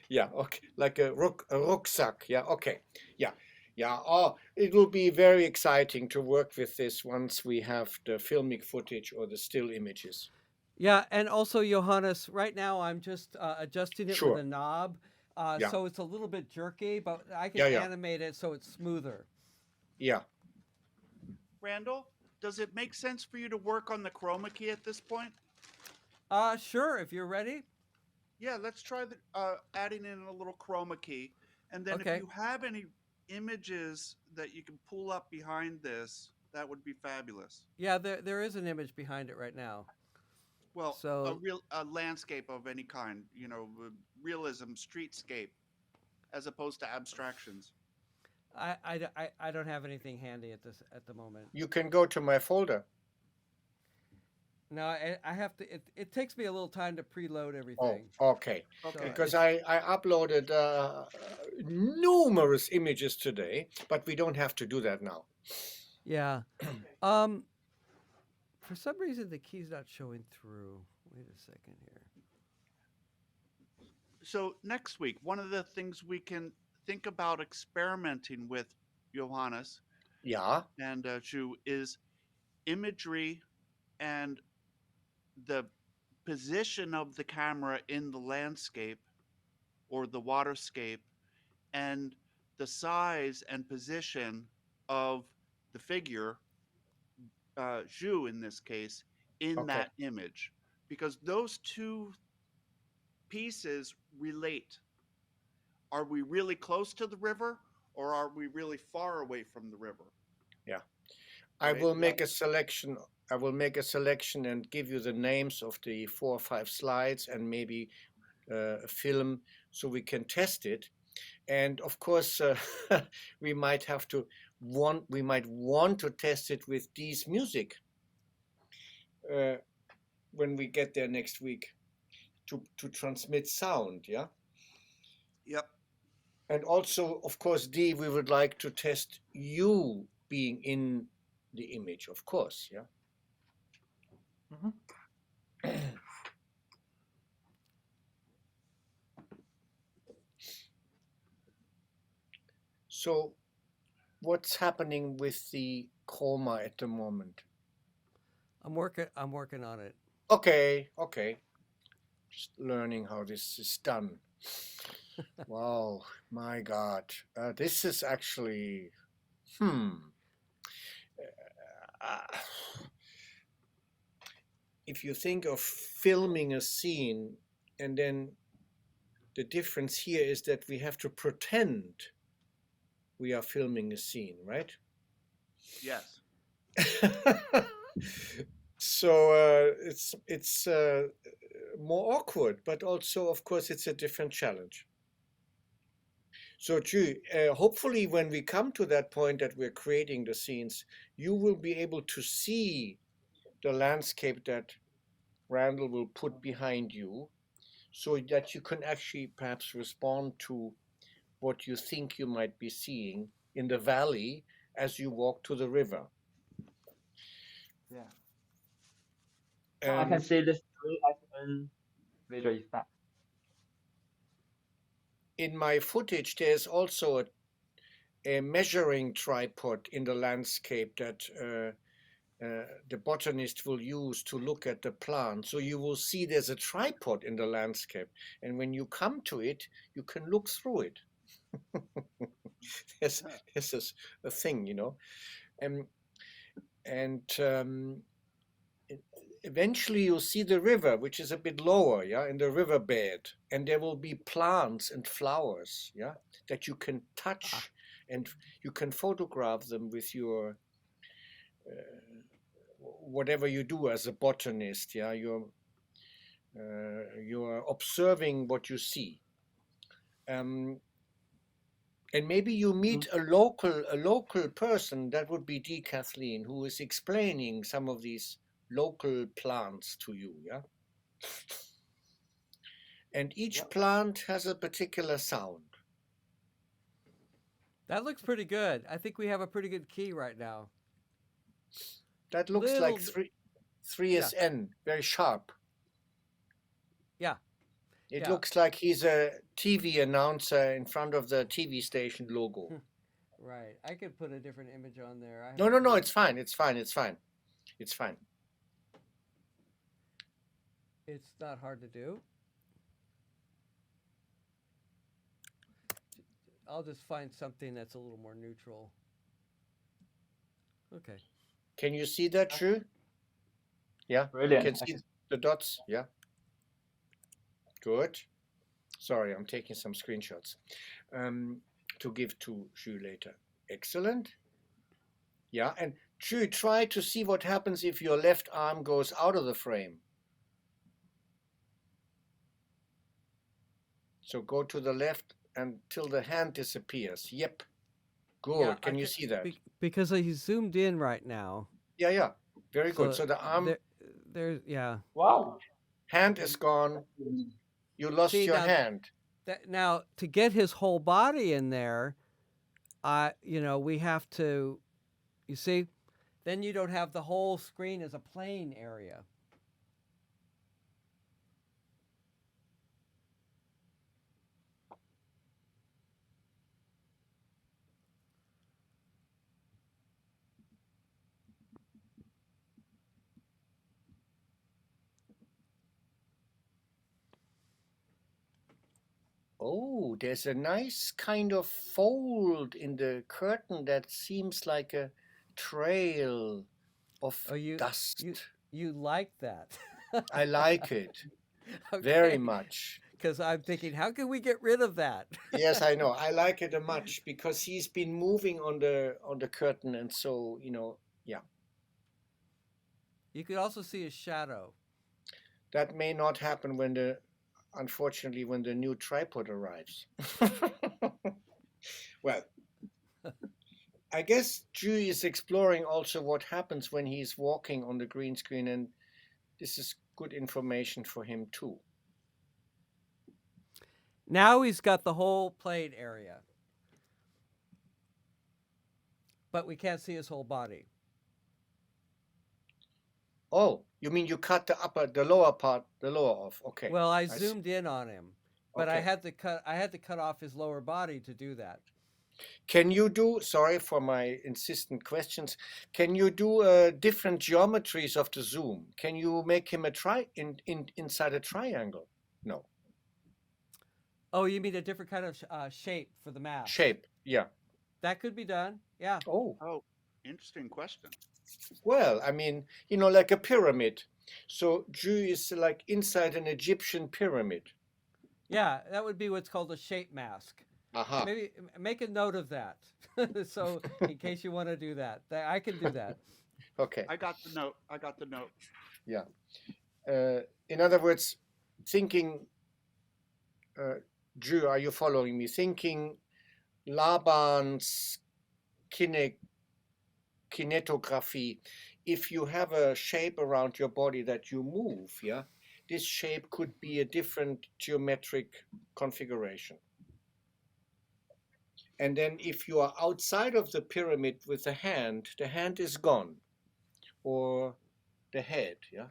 Yeah, okay, like a rucksack. Yeah, okay, yeah, yeah. Oh, it will be very exciting to work with this once we have the filmic footage or the still images. Yeah. And also, Johannes, right now I'm just adjusting it with Sure. a knob. Yeah, So it's a little bit jerky, but I can yeah, yeah, animate it so it's smoother. yeah. Randall, does it make sense for you to work on the chroma key at this point? Sure, if you're ready. Yeah, let's try adding in a little chroma key. And then if Okay. you have any images that you can pull up behind this, that would be fabulous. Yeah, there is an image behind it right now. Well, So a landscape of any kind, realism, streetscape, as opposed to abstractions. I don't have anything handy at the moment. You can go to my folder. No, I have to. It takes me a little time to preload Oh, everything. okay. Okay. Because It's I uploaded numerous images today, but we don't have to do that now. yeah. Okay. Um, for some reason the key's not showing through. Wait a second here. So next week, one of the things we can think about experimenting with, Johannes Yeah, and Zhu, is imagery and the position of the camera in the landscape or the waterscape and the size and position of the figure, Zhu in this case, in okay. that image. Because those two pieces relate. Are we really close to the river or are we really far away from the river? Yeah. I Right? will Yeah. make a selection. I will make a selection and give you the names of the 4 or 5 slides and maybe a film so we can test it. And of course, we might want to test it with Dee's music uh, when we get there next week to transmit sound. Yeah. Yep. And also, of course, Dee, we would like to test you being in the image, of course. Yeah. Mhm. So, what's happening with the chroma at the moment? I'm working on it. Okay, okay. Just learning how this is done. Wow, my God. This is actually, uh, if you think of filming a scene, and then the difference here is that we have to pretend we are filming a scene, right? Yes. So it's more awkward, but also, of course, it's a different challenge. So, Ju, hopefully, when we come to that point that we're creating the scenes, you will be able to see the landscape that Randall will put behind you, so that you can actually perhaps respond to what you think you might be seeing in the valley as you walk to the river. Yeah. So I can And see this three different visual effect. in my footage, there's also a measuring tripod in the landscape that the botanist will use to look at the plant. So you will see there's a tripod in the landscape. And when you come to it, you can look through it. This is a thing, you know. And eventually you'll see the river, which is a bit lower, yeah, in the riverbed. And there will be plants and flowers, yeah, that you can touch and you can photograph them with your whatever you do as a botanist, yeah, you're observing what you see, and maybe you meet a local person. That would be D. Kathleen, who is explaining some of these local plants to you, yeah. And each Yep. plant has a particular sound. That looks pretty good. I think we have a pretty good key right now. That looks Little like b- 3SN, very sharp. Yeah. It Yeah. looks like he's a TV announcer in front of the TV station logo. Right. I could put a different image on there. I No, have no, a no, few- it's fine. It's fine. It's fine. It's fine. It's not hard to do. I'll just find something that's a little more neutral. Okay. Can you see that, Shu? Yeah? Brilliant. You can see the dots? Yeah. Good. Sorry, I'm taking some screenshots to give to Shu later. Excellent. Yeah, and Shu, try to see what happens if your left arm goes out of the frame. So go to the left until the hand disappears. Yep. Good. Yeah, Can you see that? Because he's zoomed in right now. Yeah, yeah. Very good. So So the arm, there's yeah. Wow. hand is gone. You lost See, your now- hand. Now to get his whole body in there, we have to. You see, then you don't have the whole screen as a plain area. Oh, there's a nice kind of fold in the curtain that seems like a trail of dust. You like that? I like it very much. Because I'm thinking, how can we get rid of that? Yes, I know. I like it much because he's been moving on the curtain, and so yeah. You could also see his shadow. That may not happen unfortunately, when the new tripod arrives. Well, I guess Ju is exploring also what happens when he's walking on the green screen, and this is good information for him too. Now he's got the whole plate area, but we can't see his whole body. Oh, you mean you cut the lower part, the lower off? Okay. Well, I zoomed in on him, but I Okay. had to cut off his lower body to do that. Can you do? Sorry for my insistent questions. Can you do different geometries of the zoom? Can you make him inside a triangle? No. Oh, you mean a different kind of shape for the mask? Shape. Yeah. That could be done. Yeah. Oh. Interesting question. Well, I mean, like a pyramid. So Ju is like inside an Egyptian pyramid. Yeah, that would be what's called a shape mask. Aha. Maybe make a note of that. So in case you want to do that, I can do that. Okay. I got the note. Yeah. In other words, thinking, Ju, are you following me? Thinking Laban's kinetography, if you have a shape around your body that you move, yeah, this shape could be a different geometric configuration. And then if you are outside of the pyramid with the hand is gone, or the head, yeah?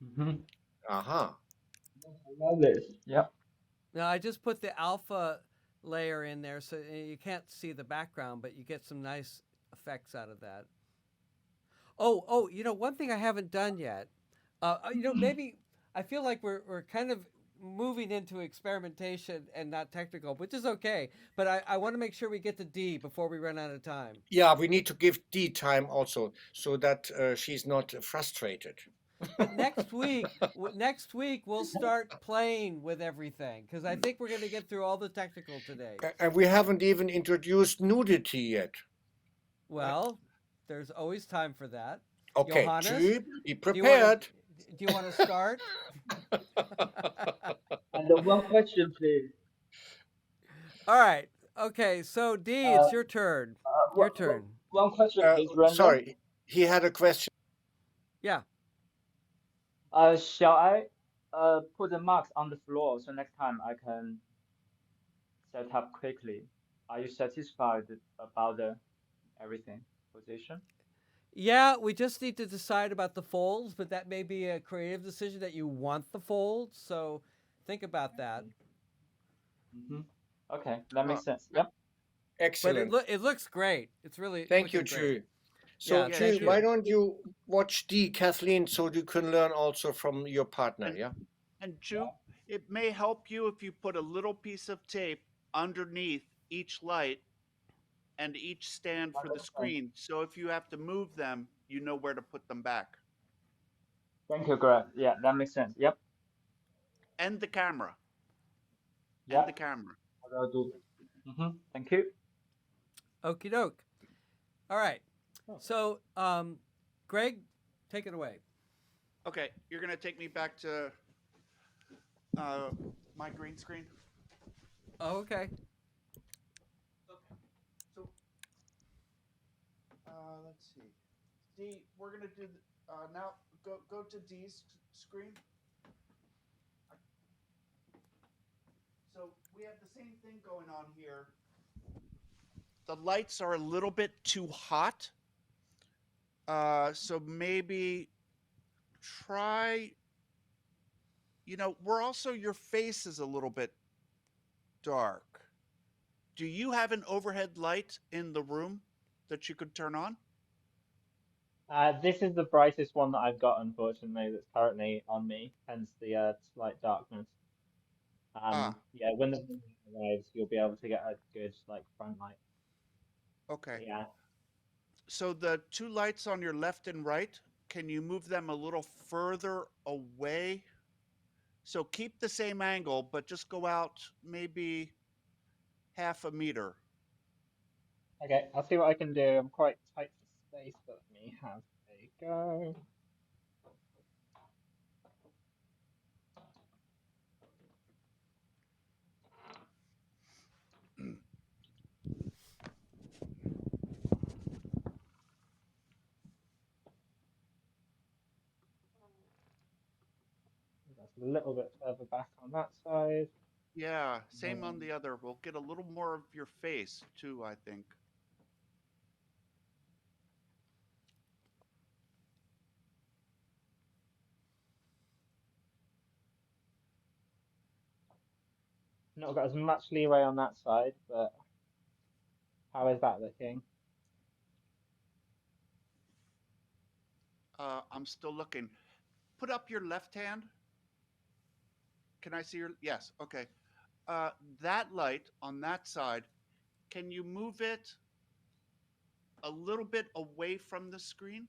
Mm-hmm. Aha. I love this. Yep. Now I just put the alpha layer in there, so you can't see the background, but you get some nice effects out of that. Oh, one thing I haven't done yet. Maybe I feel like we're kind of moving into experimentation and not technical, which is okay. But I want to make sure we get to D before we run out of time. Yeah, we need to give Dee time also, so that she's not frustrated. But next week we'll start playing with everything because I think we're going to get through all the technical today. And we haven't even introduced nudity yet. Well, there's always time for that. Okay, Johannes, Jude, be do you wanna- prepared. Do you want to start? And one question, please. All right. Okay. So D, Uh, it's your turn. uh, Your one, turn. one question, please, Randall. Sorry, he had a question. Yeah. Shall I put the marks on the floor so next time I can set up quickly? Are you satisfied about the everything position? Yeah, we just need to decide about the folds, but that may be a creative decision that you want the folds. So think about that. Mm-hmm. Okay, that Uh, makes sense. Yep. But Excellent. it looks great. It's really Thank you, looking great. Ju. So, Yeah, Yeah, thank Ju, why you. don't you watch D, Kathleen, so you can learn also from your partner, And yeah? and Ju, it may help you if you put a little piece of tape underneath each light and each stand for the Understand. screen. So if you have to move them, you know where to put them back. Thank you, Greg. Yeah, that makes sense. Yep. And the camera. And the Yep. camera. What I'll do. Mm-hmm. Thank you. Okie doke. All right. Oh. So, Greg, take it away. Okay, you're gonna take me back to my green screen. Oh, okay. Okay. So let's see. D, we're gonna do now. Go to D's screen. So we have the same thing going on here. The lights are a little bit too hot. So maybe try. We're also, your face is a little bit dark. Do you have an overhead light in the room that you could turn on? This is the brightest one that I've got, unfortunately, that's currently on me, hence the slight darkness. Ah, Yeah, when the moon arrives, you'll be able to get a good like front light. okay. But yeah, So the two lights on your left and right, can you move them a little further away? So keep the same angle, but just go out maybe half a meter. okay, I'll see what I can do. I'm quite tight for space, but let me have a go. That's a little bit further back on that side. Yeah, same on Um, the other. We'll get a little more of your face too, I think. Not got as much leeway on that side, but how is that looking? I'm still looking. Put up your left hand. Can I see your? Yes. Okay. Uh, that light on that side, can you move it a little bit away from the screen?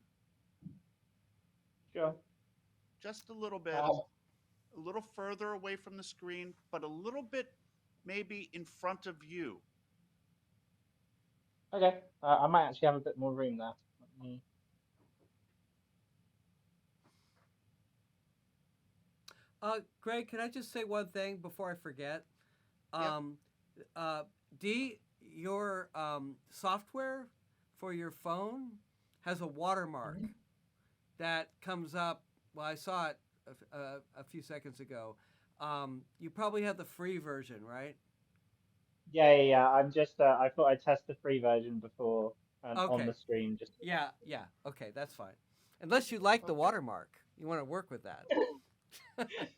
Sure. Just a little bit. Uh, A little further away from the screen, but a little bit maybe in front of you. okay. I might actually have a bit more room there. Let me... Greg, can I just say one thing before I forget? Yep. Um, D, your software for your phone has a watermark that comes up. Well, I saw it a few seconds ago. You probably have the free version, right? Yeah. I'm just. I thought I'd test the free version before on Okay. the stream. Just. Yeah, yeah. Okay, that's fine. Unless you like the Okay. watermark, you want to work with that. So let's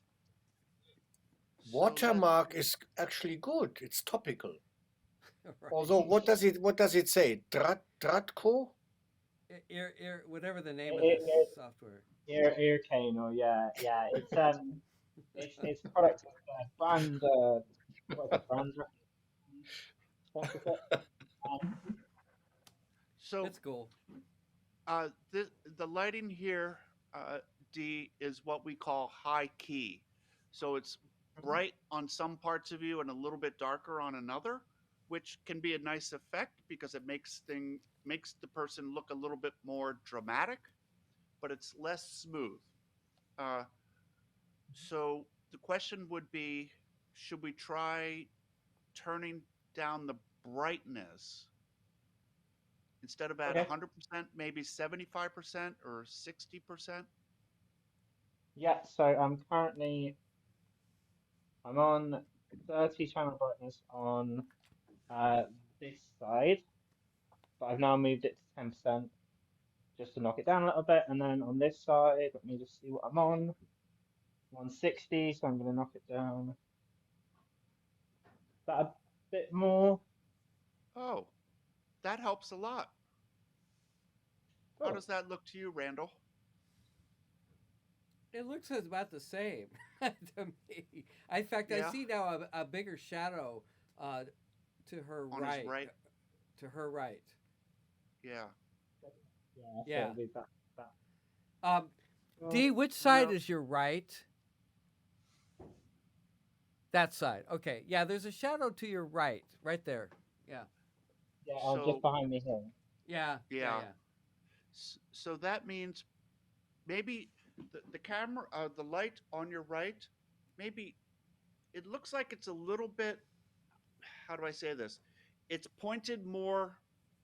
Watermark is actually good. It's topical. Right. Although, what does it say? Dratko? Whatever the name of this Ear, software. ear cane or yeah. It's product brand. What is it? Brand sponsorship. Um, so It's cool. the lighting here, D, is what we call high key. So it's mhm. bright on some parts of you and a little bit darker on another, which can be a nice effect because it makes the person look a little bit more dramatic, but it's less smooth. Uh, so the question would be, should we try turning down the brightness instead of at Okay. 100%, maybe 75% or 60%? Yeah. So I'm on 30 channel brightness on uh this side, but I've now moved it to 10% just to knock it down a little bit. And then on this side, let me just see what I'm on. 160, so I'm going to knock it down that a bit more. Oh, that helps a lot. How Cool. does that look to you, Randall? It looks about the same to me. In fact, I Yeah, see now a bigger shadow uh, to her on his right. right. To her right. Yeah. Yeah, so Yeah. it'll be that. Um, Cool. D, which side No. is your right? That side. Okay. Yeah, there's a shadow to your right, right there. Yeah. Yeah, just So, behind me here. Yeah. Yeah. yeah. Yeah. So that means maybe the camera, the light on your right, maybe it looks like it's a little bit, how do I say this? It's pointed more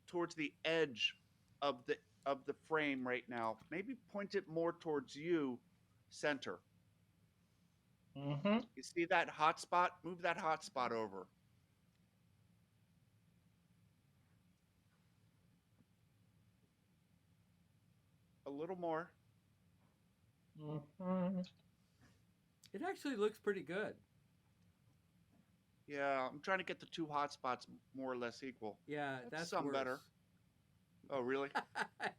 towards the edge of the frame right now. Maybe point it more towards you, center. Mm-hmm. You see that hot spot? Move that hot spot over. A little more. Mm-hmm. It actually looks pretty good. Yeah, I'm trying to get the two hot spots more or less equal. Yeah, That's that's some worse. better. Oh, really?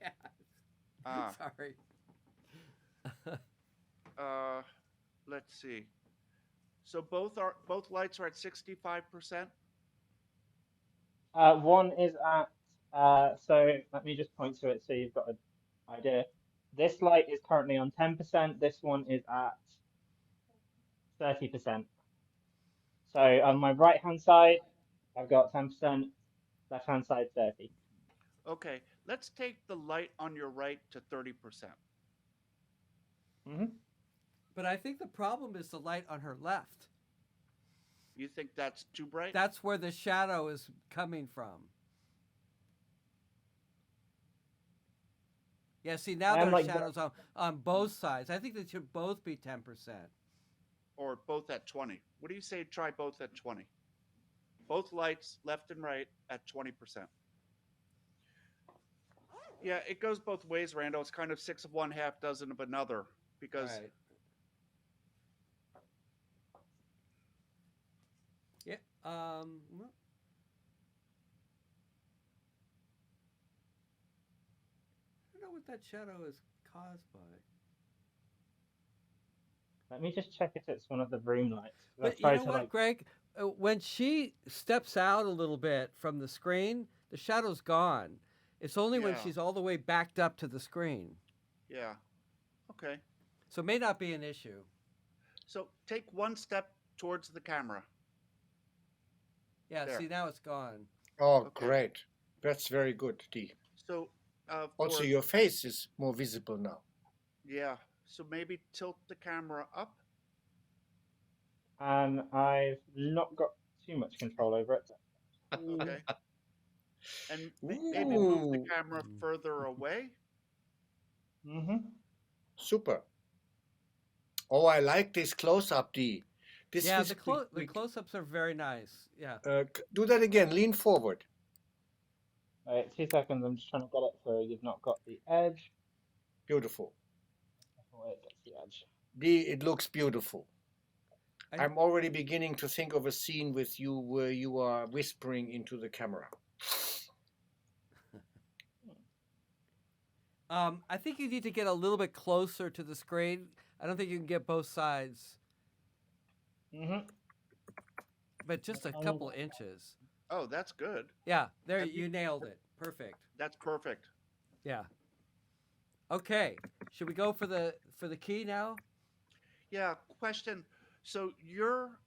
Yeah. Ah, Sorry. uh, let's see. So both lights are at 65%. One is at, so let me just point to it so you've got an idea. This light is currently on 10%. This one is at 30%. So on my right hand side, I've got 10%, left hand side 30. Okay, let's take the light on your right to 30%. Mm-hmm. But I think the problem is the light on her left. You think that's too bright? That's where the shadow is coming from. Yeah, see, now I am there are like, shadows on both sides. I think they should both be 10%. Or both at 20? What do you say try both at 20? Both lights, left and right, at 20%. Yeah, it goes both ways, Randall. It's kind of six of one, half dozen of another. Because Right. Yeah. Well, I don't know what that shadow is caused by. let me just check if it's one of the room lights. 'Cause I've But you tried know to what, like, Greg? When she steps out a little bit from the screen, the shadow's gone. It's only when yeah, she's all the way backed up to the screen. yeah. Okay. So it may not be an issue. So take one step towards the camera. Yeah, There. see, now it's gone. Oh, Okay. great. That's very good, D. So Also, for your face is more visible now. yeah. So maybe tilt the camera up. I've not got too much control over it. Ooh. Okay. And maybe move the Ooh, camera further away. Mm-hmm. super. Oh, I like this close-up, D. This Yeah, is the close-ups are very nice. Yeah. do that again. Lean forward. Wait, 2 seconds. I'm just trying to get it so you've not got the edge. Beautiful. Wait, that's the edge. It looks beautiful. I'm already beginning to think of a scene with you where you are whispering into the camera. I think you need to get a little bit closer to the screen. I don't think you can get both sides, but just a couple inches. Oh, that's good. Yeah, there you nailed it. Perfect. That's perfect. Yeah. Okay. Should we go for the key now? Yeah. Question. So your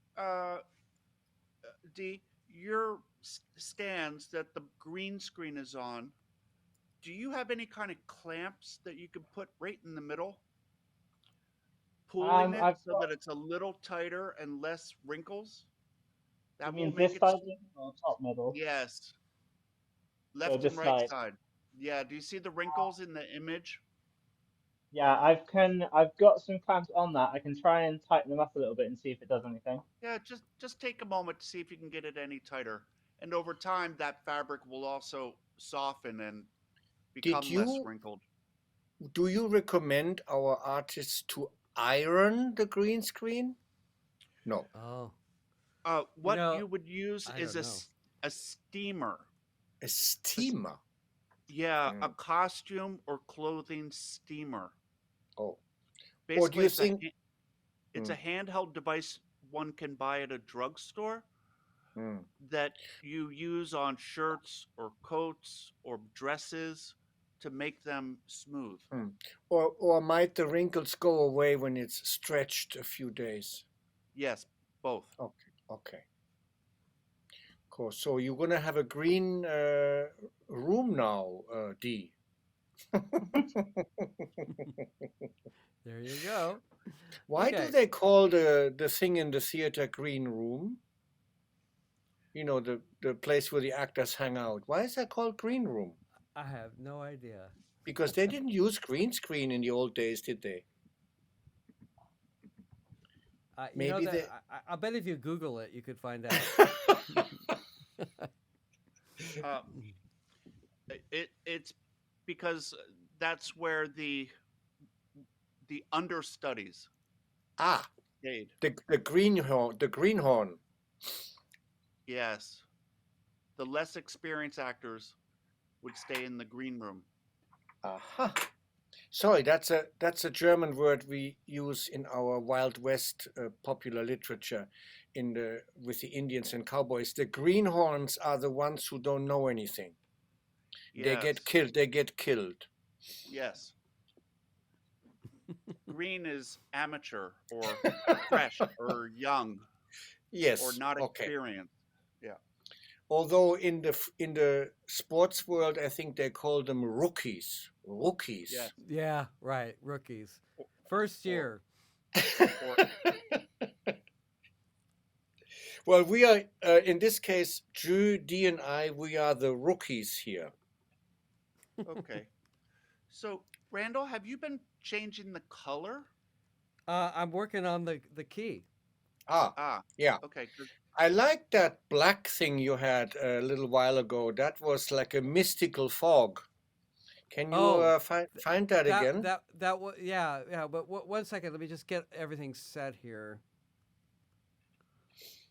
your stands that the green screen is on. Do you have any kind of clamps that you can put right in the middle, pulling it I've so that it's a little tighter and less wrinkles? You That will mean make this it. side or top middle? Yes. So Left this and right side. side. Yeah. Do you see the wrinkles in the image? Yeah, I've got some clamps on that. I can try and tighten them up a little bit and see if it does anything. Yeah. Just take a moment to see if you can get it any tighter, and over time that fabric will also soften and become less wrinkled. Do you recommend our artists to iron the green screen? No. Oh. What you would use is a steamer. A steamer? Yeah, a costume or clothing steamer. Oh. Basically, or do you think it's a handheld device one can buy at a drugstore that you use on shirts or coats or dresses to make them smooth. Or might the wrinkles go away when it's stretched a few days? Yes, both. Okay. Cool. So you're gonna have a green room now, D. There you go. Why do they call the thing in the theater green room? You know, the place where the actors hang out. Why is that called green room? I have no idea. Because they didn't use green screen in the old days, did they? Maybe I bet if you Google it, you could find out. It's because that's where the understudies stayed. The greenhorn. Yes, the less experienced actors would stay in the green room. Aha. Sorry, that's a German word we use in our Wild West popular literature with the Indians and cowboys. The greenhorns are the ones who don't know anything. Yes. They get killed. Yes. Green is amateur or fresh or young. Yes. Or not experienced. Yeah. Although in the sports world, I think they call them rookies. Rookies. Yeah, right. Rookies. First year. Well, we are in this case, Drew, D, and I. We are the rookies here. Okay. So, Randall, have you been changing the color? I'm working on the key. Yeah. Okay, good. I like that black thing you had a little while ago. That was like a mystical fog. Can you find that again? That was yeah. But 1 second, let me just get everything set here.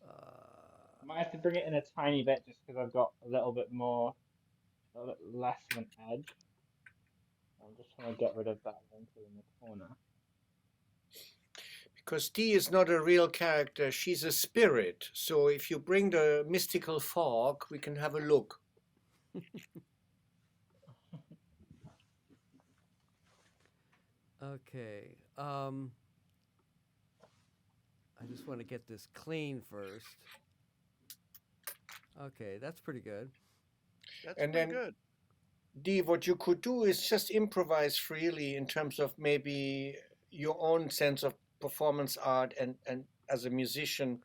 I might have to bring it in a tiny bit just because I've got a little bit less of an edge. I'm just trying to get rid of that wrinkle in the corner. Because Dee is not a real character, she's a spirit. So if you bring the mystical fog, we can have a look. Okay. I just want to get this clean first. Okay, that's pretty good. That's pretty good. Dee, what you could do is just improvise freely in terms of maybe your own sense of performance art and as a musician,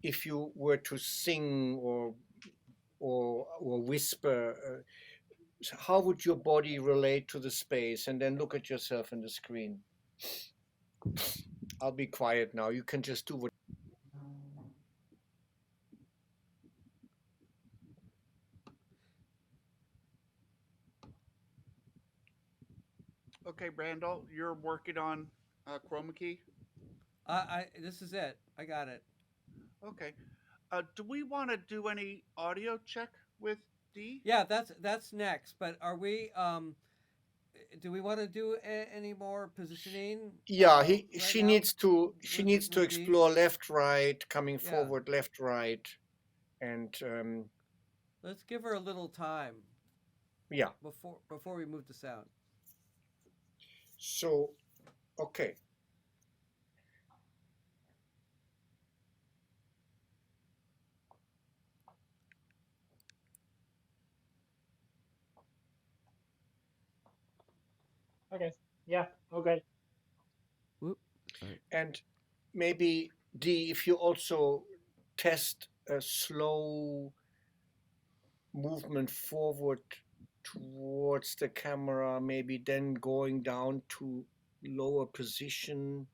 if you were to sing or whisper, how would your body relate to the space? And then look at yourself in the screen. I'll be quiet now. You can just do what. Okay, Randall, you're working on chroma key. This is it. I got it. Okay. Do we want to do any audio check with D? Yeah, that's next. But are we? Do we want to do any more positioning? Yeah, Right now she needs to with D. explore left, right, coming Yeah. forward, left, right, and Let's give her a little time yeah. before we move to sound. So okay. Okay. Yeah. Okay. Whoop. All right. And maybe D, if you also test a slow movement forward towards the camera, maybe then going down to lower position,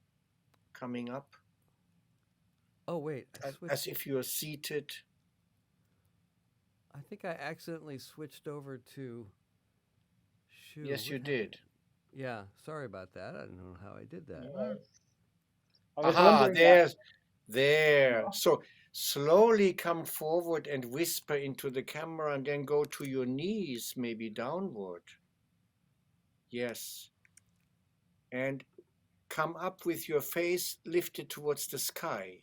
coming up Oh wait, I switched. as if you're seated. I think I accidentally switched over to shoe. Yes, What you happened? did. Yeah, sorry about that. I don't know how I did that. I was Aha, wondering that. there. So slowly come forward and whisper into the camera and then go to your knees, maybe downward. Yes. And come up with your face lifted towards the sky.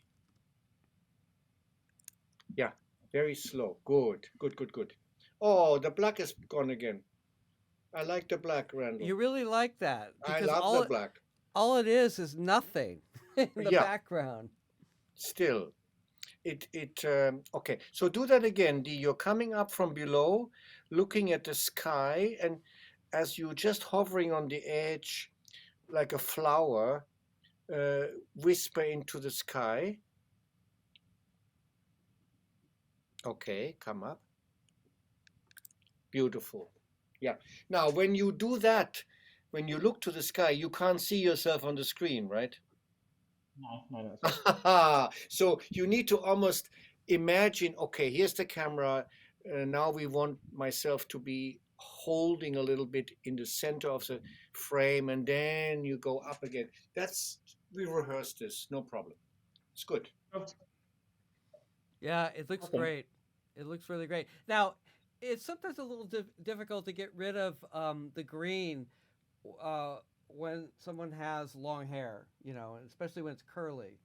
Yeah, very slow. Good, good, good, good. Oh, the black is gone again. I like the black, Randall. You really like that I because love the black. all it is nothing in the Yeah. background. Still, okay. So do that again. You're coming up from below, looking at the sky, and as you're just hovering on the edge, like a flower, whisper into the sky. Okay, come up. Beautiful. Yeah. Now, when you do that, when you look to the sky, you can't see yourself on the screen, right? No, no. So you need to almost imagine, okay, here's the camera. Now we want myself to be holding a little bit in the center of the frame, and then you go up again. We rehearsed this, no problem. It's good. Yeah, it looks Okay. great. It looks really great. Now, it's sometimes a little difficult to get rid of the green when someone has long hair, especially when it's curly.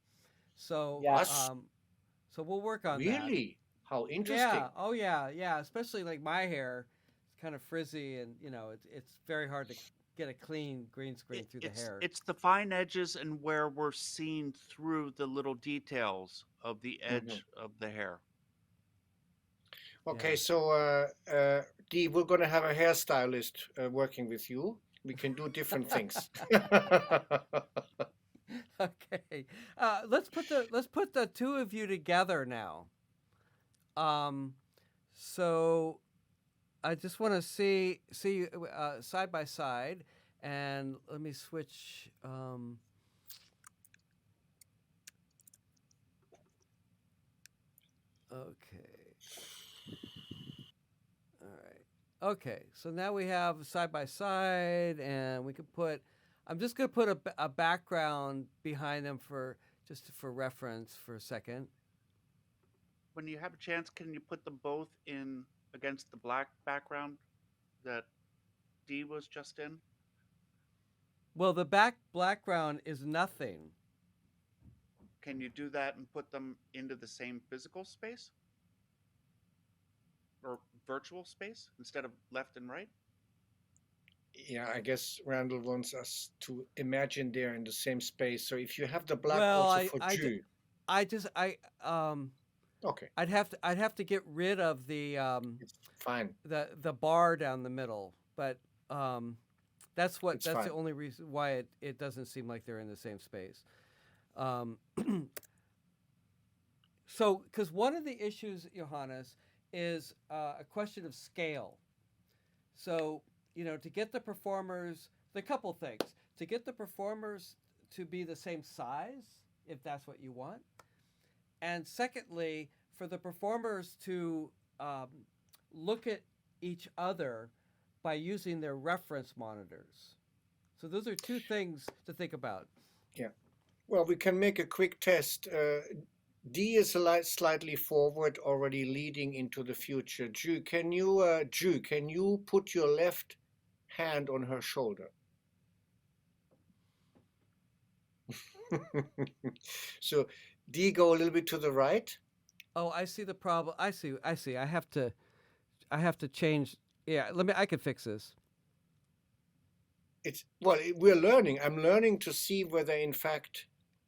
So, Yeah. so we'll work on that. Really? How interesting. Yeah. Oh, yeah. Yeah. Especially like my hair, it's kind of frizzy, and it's very hard to get a clean green screen through the hair. It's the fine edges and where we're seeing through the little details of the edge of the hair. Okay, Yeah. so Dee, we're going to have a hairstylist working with you. We can do different things. Okay. Let's put the two of you together now. So I just want to see you side by side, and let me switch. Okay. All right. Okay. So now we have side by side, and we can put. I'm just going to put a background behind them for reference for a second. When you have a chance, can you put them both in against the black background that D was just in? Well, the background is nothing. Can you do that and put them into the same physical space? Or virtual space instead of left and right? Yeah, I guess Randall wants us to imagine they're in the same space. So if you have the black Well, also for Jew. Okay. I'd have to get rid of the It's fine. the bar down the middle, but that's It's the fine. only reason why it doesn't seem like they're in the same space. So, because one of the issues, Johannes, is a question of scale. So, to get the performers, a couple things. To get the performers to be the same size, if that's what you want. And secondly, for the performers to look at each other by using their reference monitors. So those are two things to think about. Yeah. Well, we can make a quick test. D is slightly forward, already leading into the future. Ju, can you put your left hand on her shoulder? So D, go a little bit to the right. Oh, I see the problem. I see. I see. I have to change. Yeah, I can fix this. We're learning. I'm learning to see whether, in fact,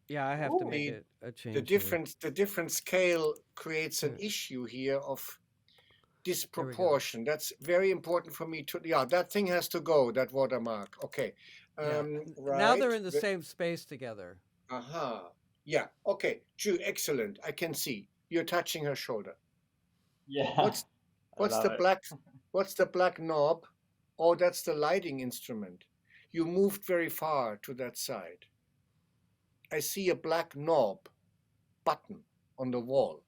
Yeah, I have to make the a change here. the different scale creates an Yeah. issue here of There we go. disproportion. That's very important for me to. Yeah, that thing has to go. That watermark. Okay. Yeah. Right. Now they're in the same space together. Aha. Yeah. Okay. Ju, excellent. I can see you're touching her shoulder. Yeah. What's I love the it. black? What's the black knob? Oh, that's the lighting instrument. You moved very far to that side. I see a black knob button on the wall.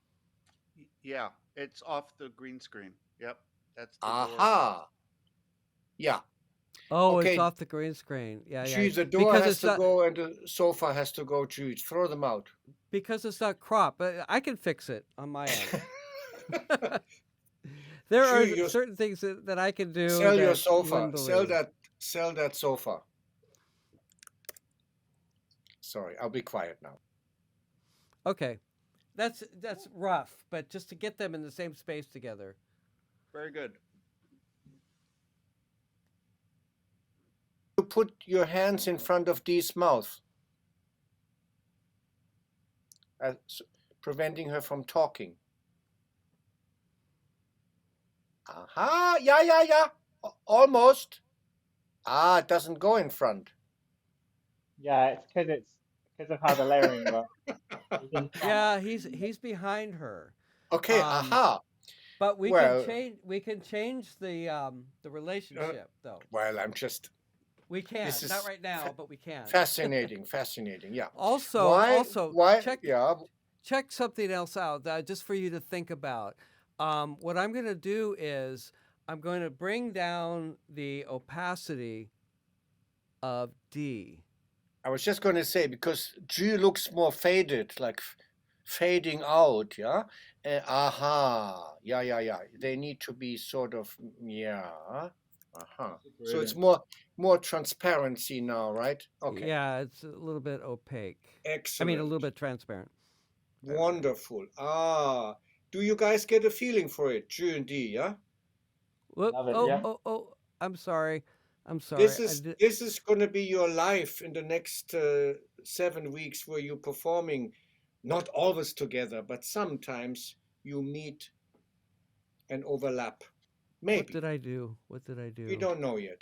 Yeah, it's off the green screen. Yep, that's the door. Aha. Yeah. Oh, it's Okay. off the green screen. Yeah, yeah. Gee, the door Because has it's to not go and the sofa has to go. Gee, throw them out. because it's not cropped. But I can fix it on my end. There are Gee, certain things that I can do. sell your that you sofa. wouldn't believe. Sell that sofa. Sorry, I'll be quiet now. Okay, that's rough, but just to get them in the same space together. Very good. You put your hands in front of Dee's mouth, preventing her from talking. Aha, yeah. Almost. Ah, it doesn't go in front. Yeah, it's because of how the layering works. He's in front. Yeah, he's behind her. Okay, aha. But we Well- can change the relationship though. Well, I'm just We can. This Not is right now, but we can. fascinating, yeah. Also, Why? check Yeah, check something else out just for you to think about. What I'm going to do is I'm going to bring down the opacity of D. I was just going to say, because G looks more faded, like fading out, yeah? Aha, yeah. They need to be sort of, yeah. Uh-huh. So it's more transparency now, right? Okay. Yeah, it's a little bit opaque. Excellent. I mean, a little bit transparent. Wonderful. Do you guys get a feeling for it, G and D, yeah? Whoop, Love it, oh, yeah. oh, I'm sorry. This is going to be your life in the next 7 weeks, where you're performing, not always together, but sometimes you meet and overlap. Maybe. What did I do? We don't know yet.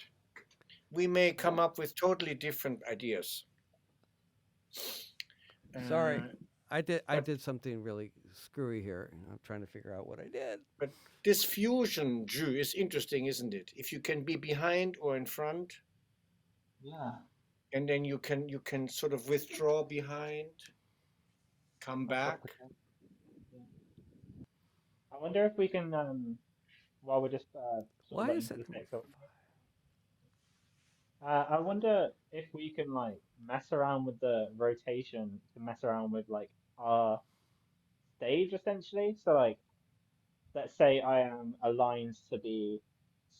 We may come up with totally different ideas. Sorry. Uh, I did something really screwy here. I'm trying to figure out what I did. But this fusion, Ju, is interesting, isn't it? If you can be behind or in front, Yeah. and then you can sort of withdraw behind, come back. I wonder if we can, while we're just sort of Why waiting is for it? this next up. I wonder if we can like mess around with the rotation to mess around with like our stage essentially. So like, let's say I am aligned to be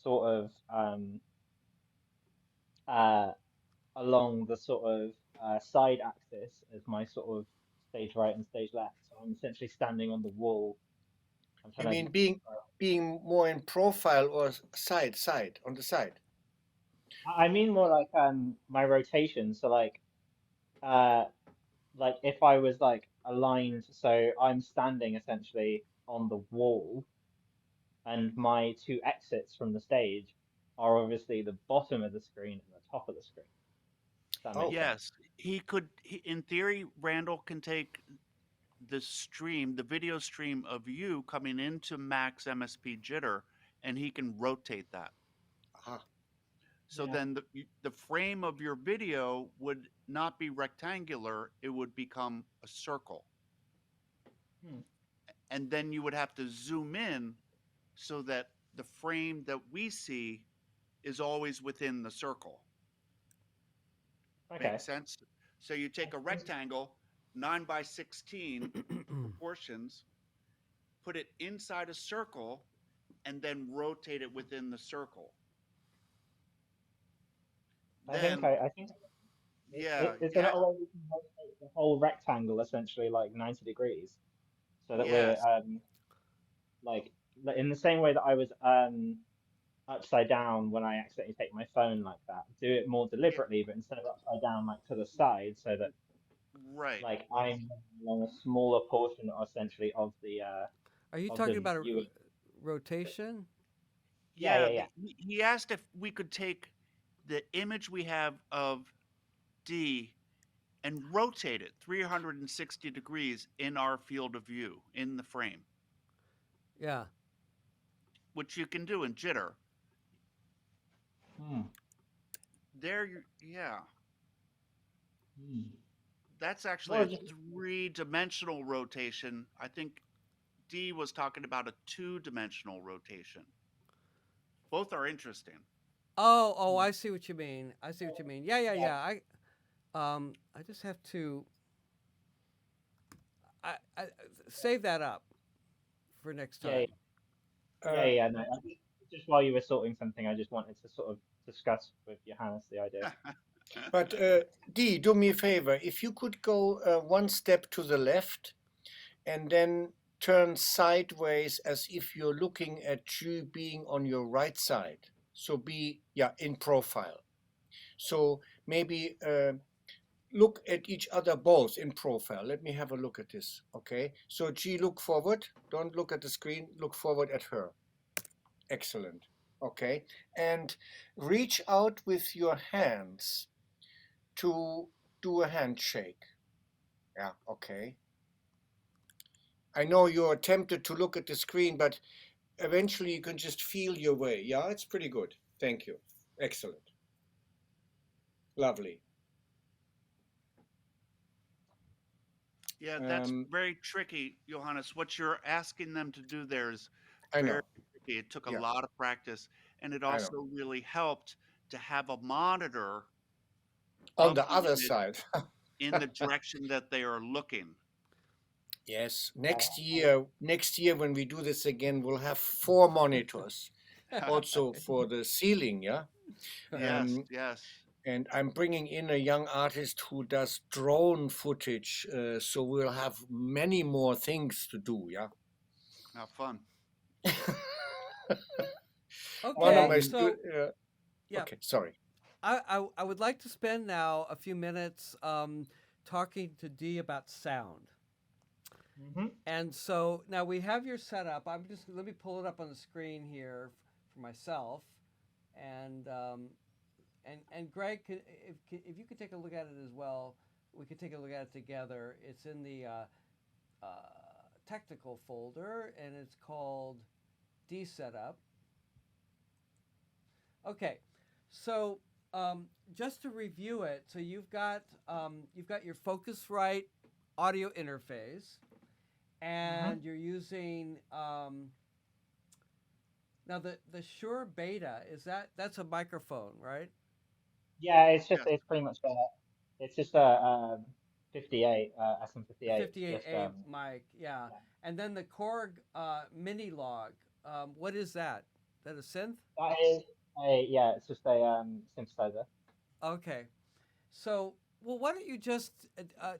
sort of along the sort of side axis as my sort of stage right and stage left. So I'm essentially standing on the wall. You mean being more in profile or side on the side? I mean more like my rotation. So like if I was like aligned, so I'm standing essentially on the wall, and my two exits from the stage are obviously the bottom of the screen and the top of the screen. Does that make sense? Yes, in theory, Randall can take the video stream of you coming into Max MSP Jitter, and he can rotate that. Aha. So Yeah. then the frame of your video would not be rectangular; it would become a circle. Hmm. And then you would have to zoom in so that the frame that we see is always within the circle. Okay. Makes sense. So you take a rectangle, 9 by 16 proportions, put it inside a circle, and then rotate it within the circle. Then, I think yeah, is you there have, not a way we can rotate the whole rectangle essentially like 90 degrees so that we're yes, like in the same way that I was upside down when I accidentally take my phone like that, do it more yeah, deliberately, but instead of upside down like to the side so that right. like I'm along a smaller portion essentially Are you of talking the about viewing. rotation? Yeah, Yeah, yeah, yeah. he asked if we could take the image we have of D and rotate it 360 degrees in our field of view in the frame, Yeah. which you can do in jitter. Hmm. There, you, yeah, Hmm. that's actually Well, a just, three-dimensional rotation. I think D was talking about a two-dimensional rotation. Both are interesting. Oh, I see what you mean. I see what you mean. Yeah. I just have to I save that up for next yeah, time. yeah, Uh, yeah. No, just while you were sorting something, I just wanted to sort of discuss with Johannes the idea. but Dee, do me a favor. If you could go one step to the left and then turn sideways as if you're looking at you being on your right side. So be, yeah, in profile. So maybe look at each other both in profile. Let me have a look at this. Okay. So G, look forward. Don't look at the screen. Look forward at her. Excellent. Okay. And reach out with your hands to do a handshake. Yeah. Okay. I know you're tempted to look at the screen, but eventually you can just feel your way. Yeah, it's pretty good. Thank you. Excellent. Lovely. Yeah, that's Um, very tricky, Johannes. What you're asking them to do there is I very know. tricky. It took a Yeah, lot of practice, and it I know. also really helped to have a monitor On of the the other image side. in the direction that they are looking. Yes, Yeah. next year when we do this again, we'll have 4 monitors, also for the ceiling, yeah. Yes, Um, yes. and I'm bringing in a young artist who does drone footage, so we'll have many more things to do, yeah. How fun. One of Okay, my so yeah, okay, sorry. I would like to spend now a few minutes talking to Dee about sound. Hmm. And so now we have your setup. I'm just let me pull it up on the screen here for myself, and Greg, if you could take a look at it as well, we could take a look at it together. It's in the uh, technical folder, and it's called D setup. Okay, so just to review it, so you've got your Focusrite audio interface, Hmm. and you're using now the Shure Beta that's a microphone, right? Yeah, Yes. it's pretty much it's just a 58 The SM58. It's just 58A mic, yeah. And then the Korg Mini Log. What is that? That a synth? that is a yeah, it's just a synthesizer. Okay. So, well, why don't you just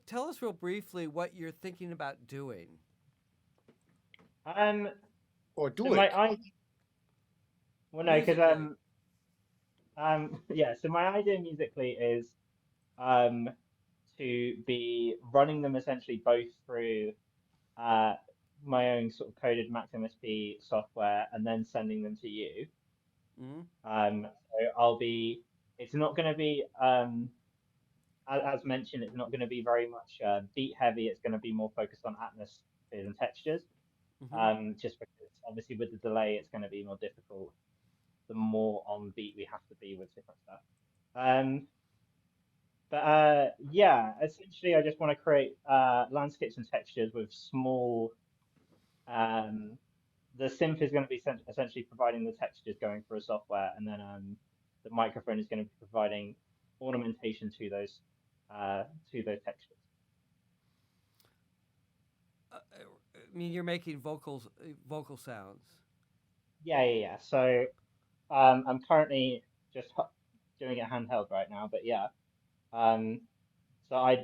tell us real briefly what you're thinking about doing? Um, Or so do my it. I well no, because Musically. yeah, so my idea musically is um to be running them essentially both through uh my own sort of coded Maximus P software and then sending them to you. Mm-hmm. So it's not going to be as mentioned, it's not going to be very much beat heavy. It's going to be more focused on atmospheres and textures. Mm-hmm. Just because obviously with the delay, it's going to be more difficult. The more on beat we have to be with different stuff. Um, but yeah, essentially, I just want to create landscapes and textures with small. Um, the synth is going to be essentially providing the textures going through a software, and then the microphone is going to be providing ornamentation to those textures. I mean, you're making vocal sounds. Yeah. So I'm currently just doing it handheld right now, but yeah. Um, so I'd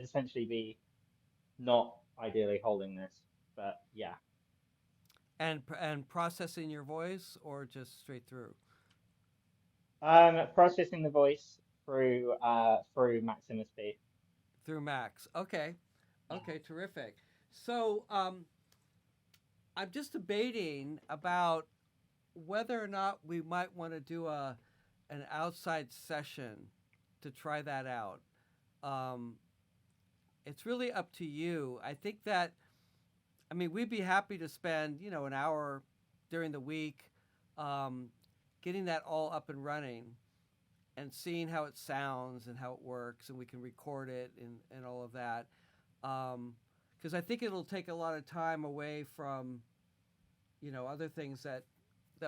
essentially be not ideally holding this, but yeah. And processing your voice or just straight through? Processing the voice through Maximus B. Through Max. Okay. Yeah. Okay, terrific. So I'm just debating about whether or not we might want to do an outside session to try that out. Um, it's really up to you. I think that, I mean, we'd be happy to spend, an hour during the week um, getting that all up and running and seeing how it sounds and how it works, and we can record it and all of that. Because I think it'll take a lot of time away from, other things that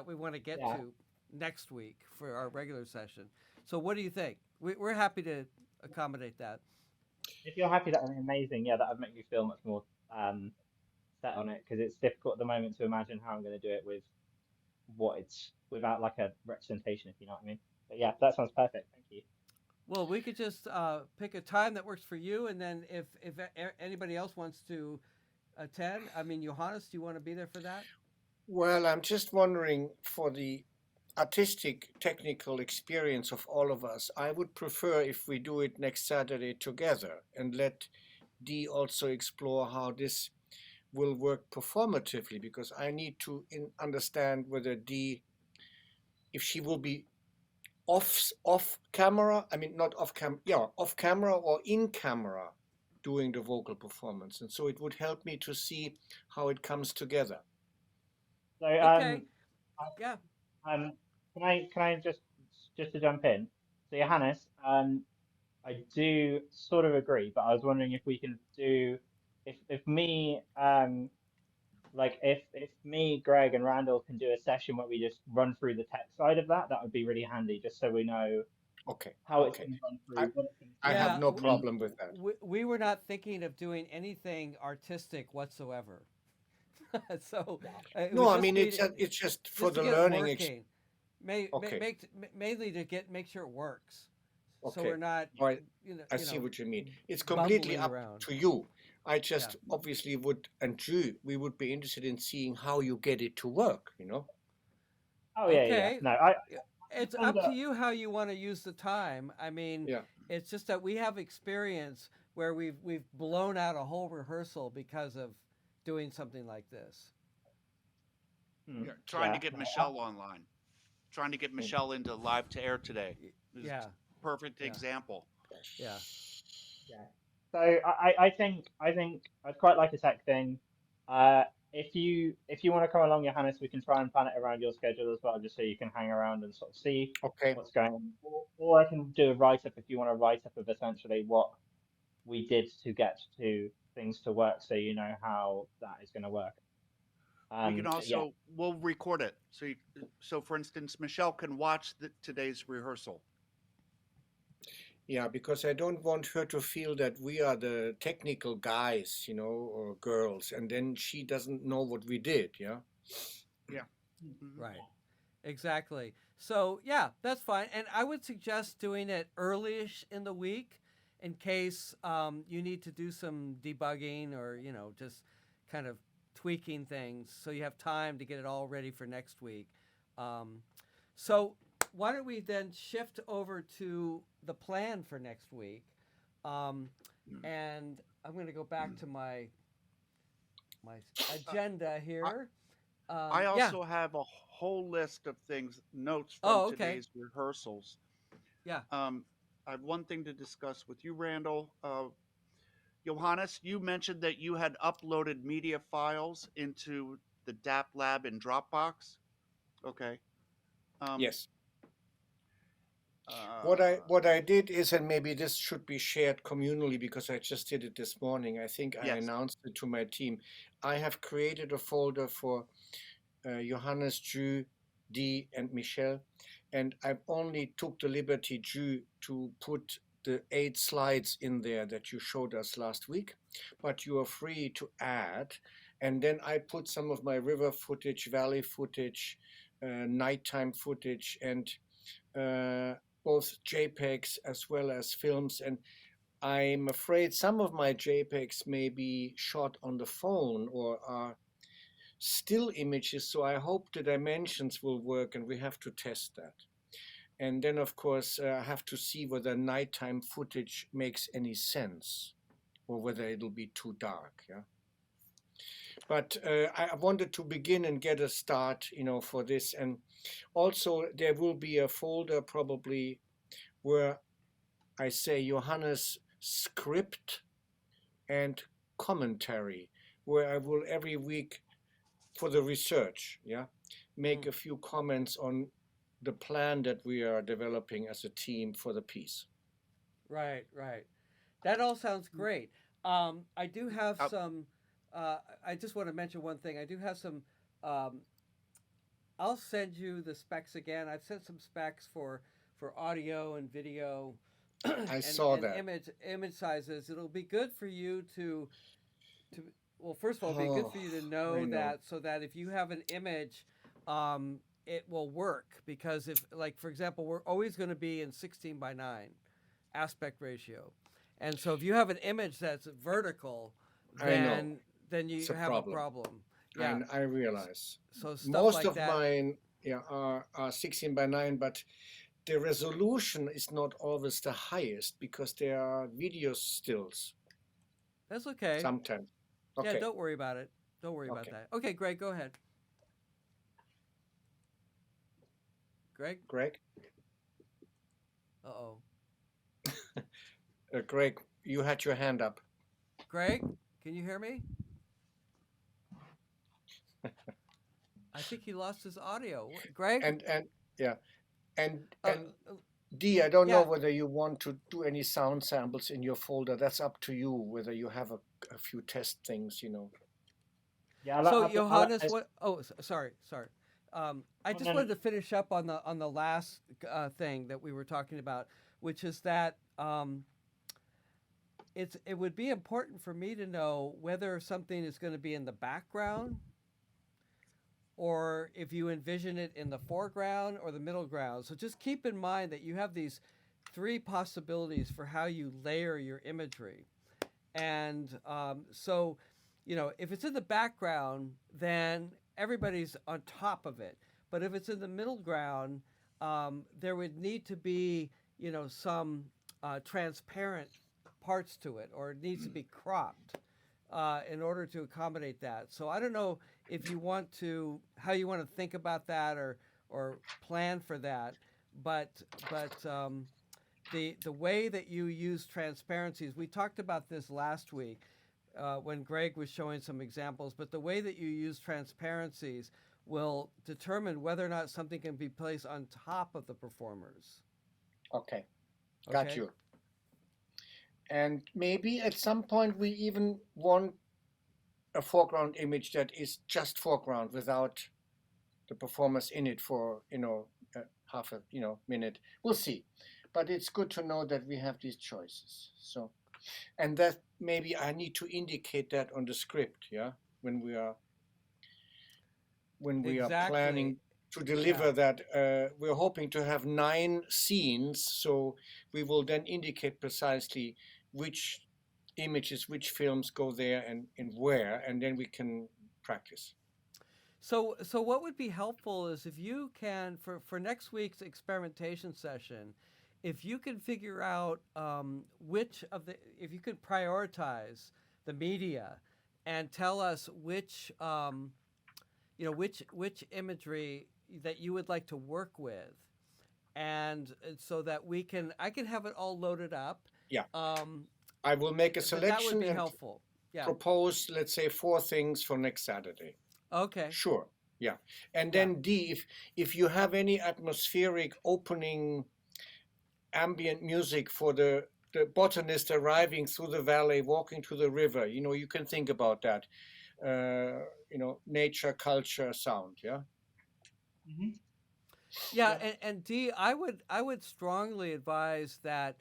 we want to get Yeah. to next week for our regular session. So what do you think? We're happy to accommodate that. If you're happy, that would be amazing. Yeah, that would make me feel much more set on it because it's difficult at the moment to imagine how I'm going to do it without like a representation, if you know what I mean. But yeah, that sounds perfect. Thank you. Well, we could just pick a time that works for you, and then if anybody else wants to attend, I mean, Johannes, do you want to be there for that? Well, I'm just wondering, for the artistic technical experience of all of us, I would prefer if we do it next Saturday together and let Dee also explore how this will work performatively, because I need to understand whether Dee, if she will be off camera, I mean not off cam, yeah, off camera or in camera doing the vocal performance, and so it would help me to see how it comes together. So Okay. Yeah. can I just to jump in? So Johannes, I do sort of agree, but I was wondering if we can do if me like if me, Greg, and Randall can do a session where we just run through the tech side of that, that would be really handy, just so we know Okay. how it's Okay. going to run I, through, what it's going to I do. have no Yeah, problem with that. we were not thinking of doing anything artistic whatsoever. So it No, would I just mean be it's just for just to the get it learning. working. Okay. Mainly to make sure it works. So Okay. we're not, All right. you know, I you see know, what you mean. It's completely bumbling up around. to you. I Yeah. just obviously would, and Drew, we would be interested in seeing how you get it to work, Oh yeah. Okay. No, It's find up to that you how you want to use the time. I mean, Yeah. it's just that we have experience where we've blown out a whole rehearsal because of doing something like this. hmm, Yeah, trying to get no, Michelle online, trying to get Michelle into live to air today is Yeah. perfect Yeah. example. Yeah. yeah. So I think I'd quite like a tech thing. Uh, if you want to come along, Johannes, we can try and plan it around your schedule as well, just so you can hang around and sort of see Okay. what's going on. Or I can do a write up if you want a write up of essentially what we did to get to things to work, so you know how that is going to work. We can But yeah, we'll record it. So for instance, Michelle can watch today's rehearsal. Yeah, because I don't want her to feel that we are the technical guys, or girls, and then she doesn't know what we did, yeah? Yeah. Mhm. Right. Exactly. So yeah, that's fine. And I would suggest doing it early-ish in the week, in case you need to do some debugging or just kind of tweaking things, so you have time to get it all ready for next week. Um, so why don't we then shift over to the plan for next week? And I'm going to go back to my agenda here. I Yeah. also have a whole list of things, notes from Oh, okay. today's rehearsals. Yeah. I have one thing to discuss with you, Randall. Johannes, you mentioned that you had uploaded media files into the DAP-Lab in Dropbox. Okay. Um, Yes. What uh, I did is, and maybe this should be shared communally because I just did it this morning. I think I yes. announced it to my team. I have created a folder for Johannes, Drew, Dee, and Michelle, and I only took the liberty to put the 8 slides in there that you showed us last week, but you are free to add. And then I put some of my river footage, valley footage, nighttime footage, and both JPEGs as well as films. And I'm afraid some of my JPEGs may be shot on the phone or are still images, so I hope the dimensions will work, and we have to test that. And then, of course, I have to see whether nighttime footage makes any sense or whether it'll be too dark. Yeah. But I wanted to begin and get a start, for this. And also, there will be a folder probably where I say Johannes script and commentary, where I will every week for the research, make a few comments on the plan that we are developing as a team for the piece. Right, right. That all sounds great. I do have some. I just want to mention one thing. I do have some. I'll send you the specs again. I've sent some specs for audio and video. I saw that. Image sizes. It'll be good for you to. Well, first of all, it'll be good for you to know that, so that if you have an image, it will work. Because if, like, for example, we're always going to be in 16:9 aspect ratio, and so if you have an image that's vertical, then you have a problem. Yeah, I realize. So stuff most like of that. mine are 16:9, but the resolution is not always the highest because there are video stills. That's okay. Sometimes. Okay. Yeah, don't worry about it. Don't worry about that. Okay, Greg, go ahead. Greg? Uh-oh. Greg, you had your hand up. Greg, can you hear me? I think he lost his audio. Greg? And D, I don't know yeah. whether you want to do any sound samples in your folder. That's up to you, whether you have a few test things, Yeah. So Johannes, what? Oh, sorry. I just wanted to finish up on the last thing that we were talking about, which is that it would be important for me to know whether something is going to be in the background, or if you envision it in the foreground or the middle ground. So just keep in mind that you have these 3 possibilities for how you layer your imagery. And so, if it's in the background, then everybody's on top of it. But if it's in the middle ground, there would need to be, some transparent parts to it, or it needs to be cropped in order to accommodate that. So I don't know if you want to, how you want to think about that or plan for that, but the way that you use transparencies, we talked about this last week when Greg was showing some examples, but the way that you use transparencies will determine whether or not something can be placed on top of the performers. Okay, got you. And maybe at some point we even want a foreground image that is just foreground without the performers in it for, half a, minute. We'll see. But it's good to know that we have these choices. So, and that maybe I need to indicate that on the script, when we are planning to deliver that. We're hoping to have 9 scenes, so we will then indicate precisely which images, which films go there and where, and then we can practice. So what would be helpful is if you can, for next week's experimentation session, if you can figure out if you could prioritize the media and tell us which imagery that you would like to work with, and so that I can have it all loaded up. Yeah. I will make a selection. That would be helpful. Yeah. Propose, let's say, 4 things for next Saturday. Okay. Sure. Yeah. And then D, if you have any atmospheric opening ambient music for the botanist arriving through the valley, walking to the river, you can think about that. Nature, culture, sound. Yeah. Mm-hmm. Yeah, Yeah. and D, I would strongly advise that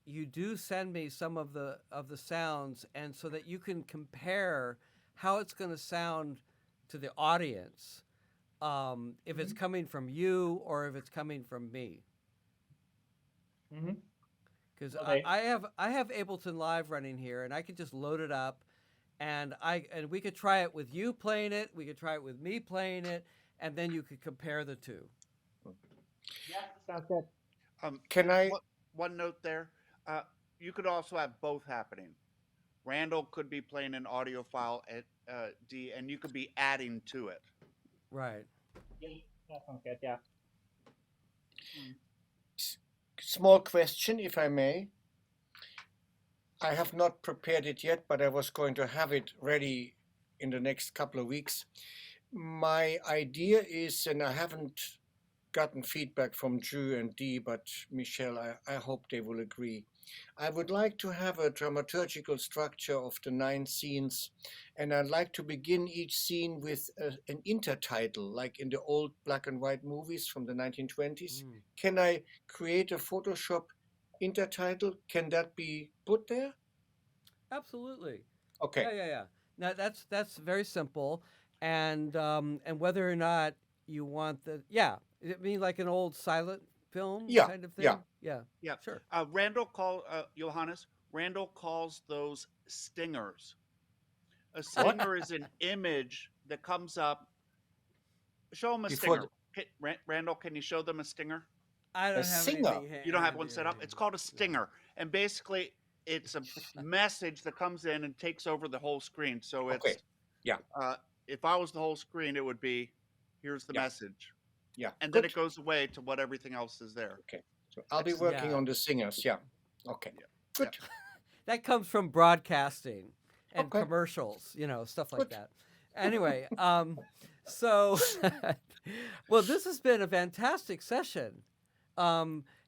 you do send me some of the sounds, and so that you can compare how it's going to sound to the audience, if it's Hmm. coming from you or if it's coming from me. Hmm. Because Okay. I have Ableton Live running here, and I could just load it up, and we could try it with you playing it. We could try it with me playing it, and then you could compare the two. Yeah, sounds good. Can I? One note there. Uh, you could also have both happening. Randall could be playing an audio file at D, and you could be adding to it. Right. Yeah, that sounds good. Yeah. Mm. Small question, if I may. I have not prepared it yet, but I was going to have it ready in the next couple of weeks. My idea is, and I haven't gotten feedback from Drew and Dee, but Michelle, I hope they will agree. I would like to have a dramaturgical structure of the 9 scenes, and I'd like to begin each scene with an intertitle, like in the old black and white movies from the 1920s. Mm. Can I create a Photoshop intertitle? Can that be put there? Absolutely. Okay. Yeah. Now that's very simple, and whether or not you want the I mean like an old silent film Yeah, kind of yeah. thing. Yeah, Yeah. sure. Johannes. Randall calls those stingers. A What? stinger is an image that comes up. Show them a Before stinger. Randall, can you show them a stinger? I a don't have singer. anything You don't have one handy set right up. It's called a now. stinger, and basically, it's a message that comes in and takes over the whole screen. So Okay. it's Yeah, if I was the whole screen, it would be, here's the yeah, message, yeah. and then Good. it goes away to what everything else is there. Okay. So I'll be It's working Yeah, on the singers. Yeah. Okay. yeah, yeah. Good. that comes from broadcasting and Okay. commercials, stuff like Good. that. Anyway, so well, this has been a fantastic session.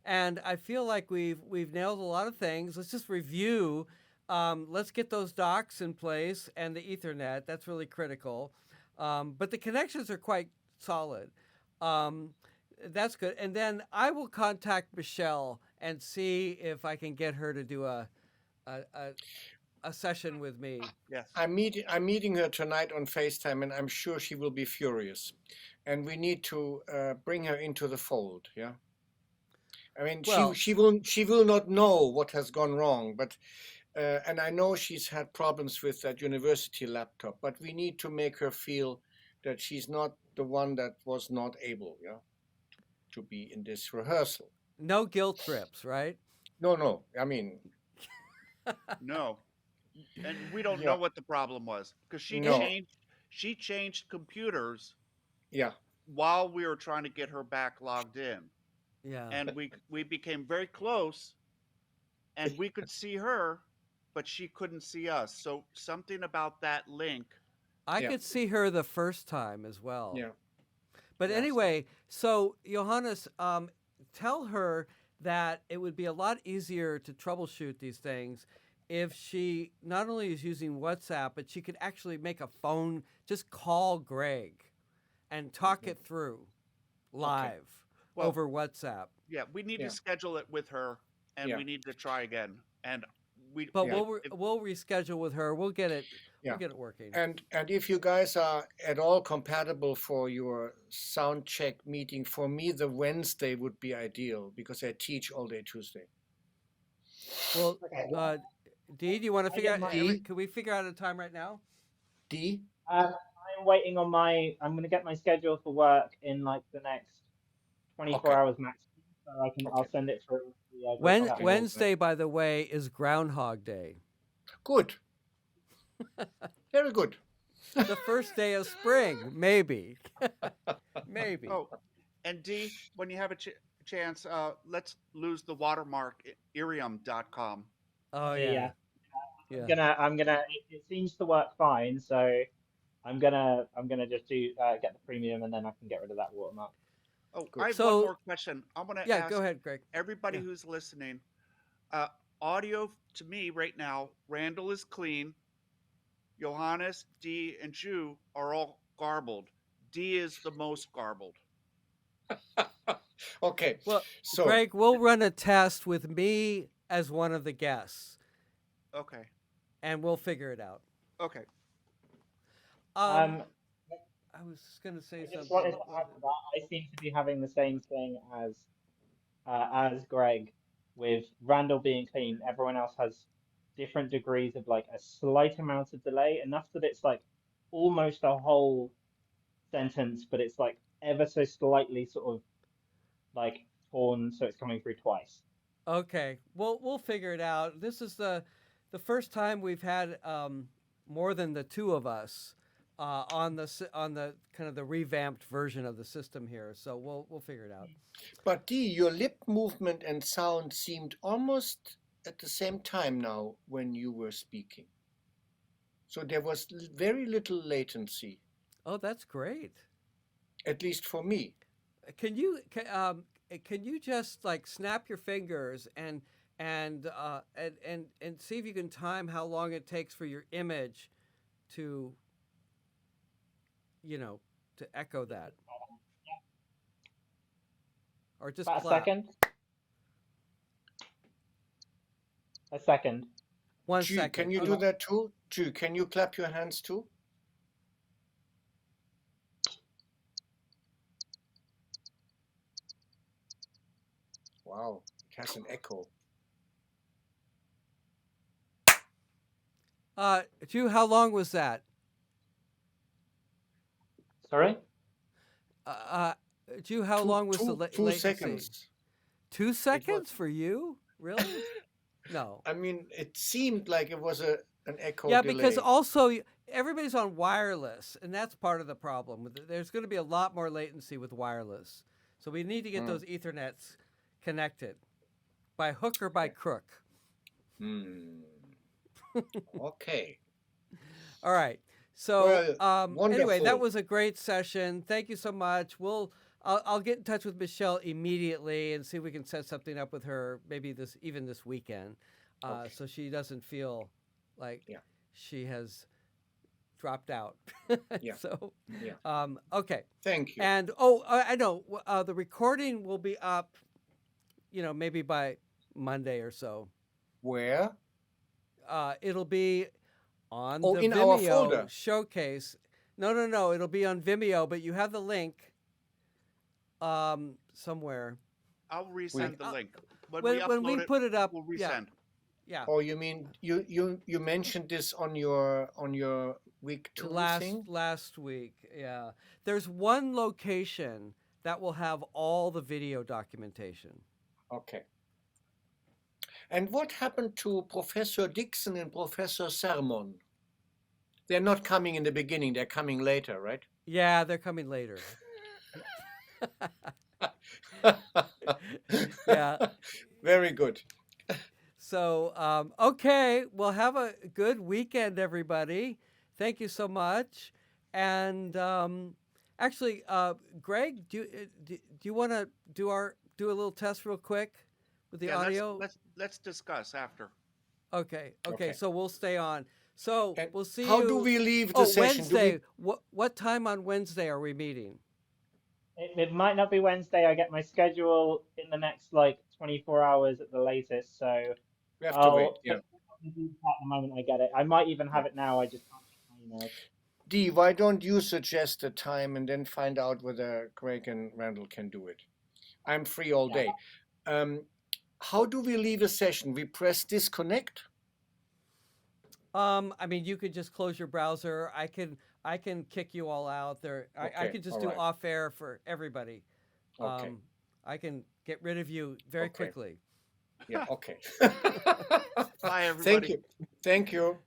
And I feel like we've nailed a lot of things. Let's just review. Let's get those docks in place and the Ethernet. That's really critical. But the connections are quite solid. Um, that's good. And then I will contact Michelle and see if I can get her to do a, a, a session with me. Yes. I'm meeting her tonight on FaceTime, and I'm sure she will be furious. And we need to bring her into the fold. Yeah. I mean, Well, she will not know what has gone wrong, but and I know she's had problems with that university laptop, but we need to make her feel that she's not the one that was not able, yeah, to be in this rehearsal. no guilt trips, right? No, no. I mean, No, and we don't know yeah, what the problem was because It, no, she changed computers yeah, while we were trying to get her back logged in, yeah. and we became very close, and we could see her, but she couldn't see us. So something about that link. I yeah, could see her the first time as well. yeah. But Yes. anyway, so Johannes, tell her that it would be a lot easier to troubleshoot these things if she not only is using WhatsApp, but she could actually make a phone, just call Greg and talk it through live Well, over WhatsApp. yeah, we need Yeah. to schedule it with her, and Yeah. we need to try again. And But Yeah. we'll reschedule with her. We'll get it. Yeah. We'll get it working. And if you guys are at all compatible for your sound check meeting, for me the Wednesday would be ideal because I teach all day Tuesday. Well, Okay. Dee, do you want to I figure get out? my- Can we figure out a time right now? D? I'm waiting on my. I'm going to get my schedule for work in like the next 24 Okay. hours maximum, so I'll Okay. send it through. The, Okay. Wednesday, by the way, is Groundhog Day. Good. Very good. The first day of spring, maybe. Maybe. oh, and D, when you have a chance, let's lose the watermark irium.com. Oh Yeah. yeah. I'm gonna. It seems to work fine, so I'm gonna just do get the premium, and then I can get rid of that watermark. Oh, Good. I have So- one more question. I want to Yeah, ask go ahead, Greg. everybody Yeah. who's listening. Audio to me right now, Randall is clean. Johannes, D, and Ju are all garbled. D is the most garbled. Okay, Well, so Greg, we'll run a test with me as one of the guests, Okay. and we'll figure it out. Okay. Um, Um, I was going to say I just something. wanted to What was add to it? that. I seem to be having the same thing as Greg, with Randall being clean. Everyone else has different degrees of like a slight amount of delay, enough that it's like almost a whole sentence, but it's like ever so slightly sort of like torn, so it's coming through twice. Okay, we'll figure it out. This is the first time we've had more than the two of us on the kind of the revamped version of the system here. So we'll figure it out. but Dee, your lip movement and sound seemed almost at the same time now when you were speaking. So there was very little latency, Oh, that's great. at least for me. Can you just like snap your fingers and see if you can time how long it takes for your image to you know to echo that, or just About a clap second. A second. Ju, can 1 second. you do that too? Ju, can you clap your hands too? Wow, it has an echo. Drew, how long was that? Sorry? Uh, Drew, how long was the Two latency? seconds. 2 It was. seconds for you? Really? No. I mean, it seemed like it was an echo Yeah, because delay. also everybody's on wireless, and that's part of the problem. There's going to be a lot more latency with wireless, so we need to get those Ethernets connected by hook or by crook. Hmm. Okay. All right. So Well, anyway, that wonderful. was a great session. Thank you so much. I'll get in touch with Michelle immediately and see if we can set something up with her, maybe even this weekend, Okay. so she doesn't feel like Yeah. she has dropped out. Yeah. So, Yeah. okay. Thank you. And I know the recording will be up, maybe by Monday or so. Where? It'll be on Oh, the in our Vimeo folder. showcase. No. It'll be on Vimeo, but you have the link somewhere. I'll resend the link. When When we upload it, put it up, we'll yeah, resend. yeah. Oh, you mean you mentioned this on your week 2 thing? Last week, yeah. There's one location that will have all the video documentation. Okay. And what happened to Professor Dixon and Professor Sermon? They're not coming in the beginning, they're coming later, right? Yeah, they're coming later. Yeah. Very good. So, okay, well, have a good weekend, everybody. Thank you so much. And actually, Greg, do you want to do a little test real quick with the Yeah, audio? let's discuss after. Okay. Okay. So we'll stay on. So And we'll see how you. do we leave the session? Wednesday. What time on Wednesday are we meeting? It might not be Wednesday. I get my schedule in the next like 24 hours at the latest, so We have to wait. Yeah. at the moment I get it. I might even have it now. I just can't check my emails. Dee, why don't you suggest a time and then find out whether Greg and Randall can do it? I'm free all day. How do we leave a session? We press disconnect? I mean, you could just close your browser. I can kick you all out there. I Okay, could just all do right. off air for everybody. Okay. I can get rid of you very Okay. quickly. Yeah, okay. Bye, everybody. Thank you. Thank you.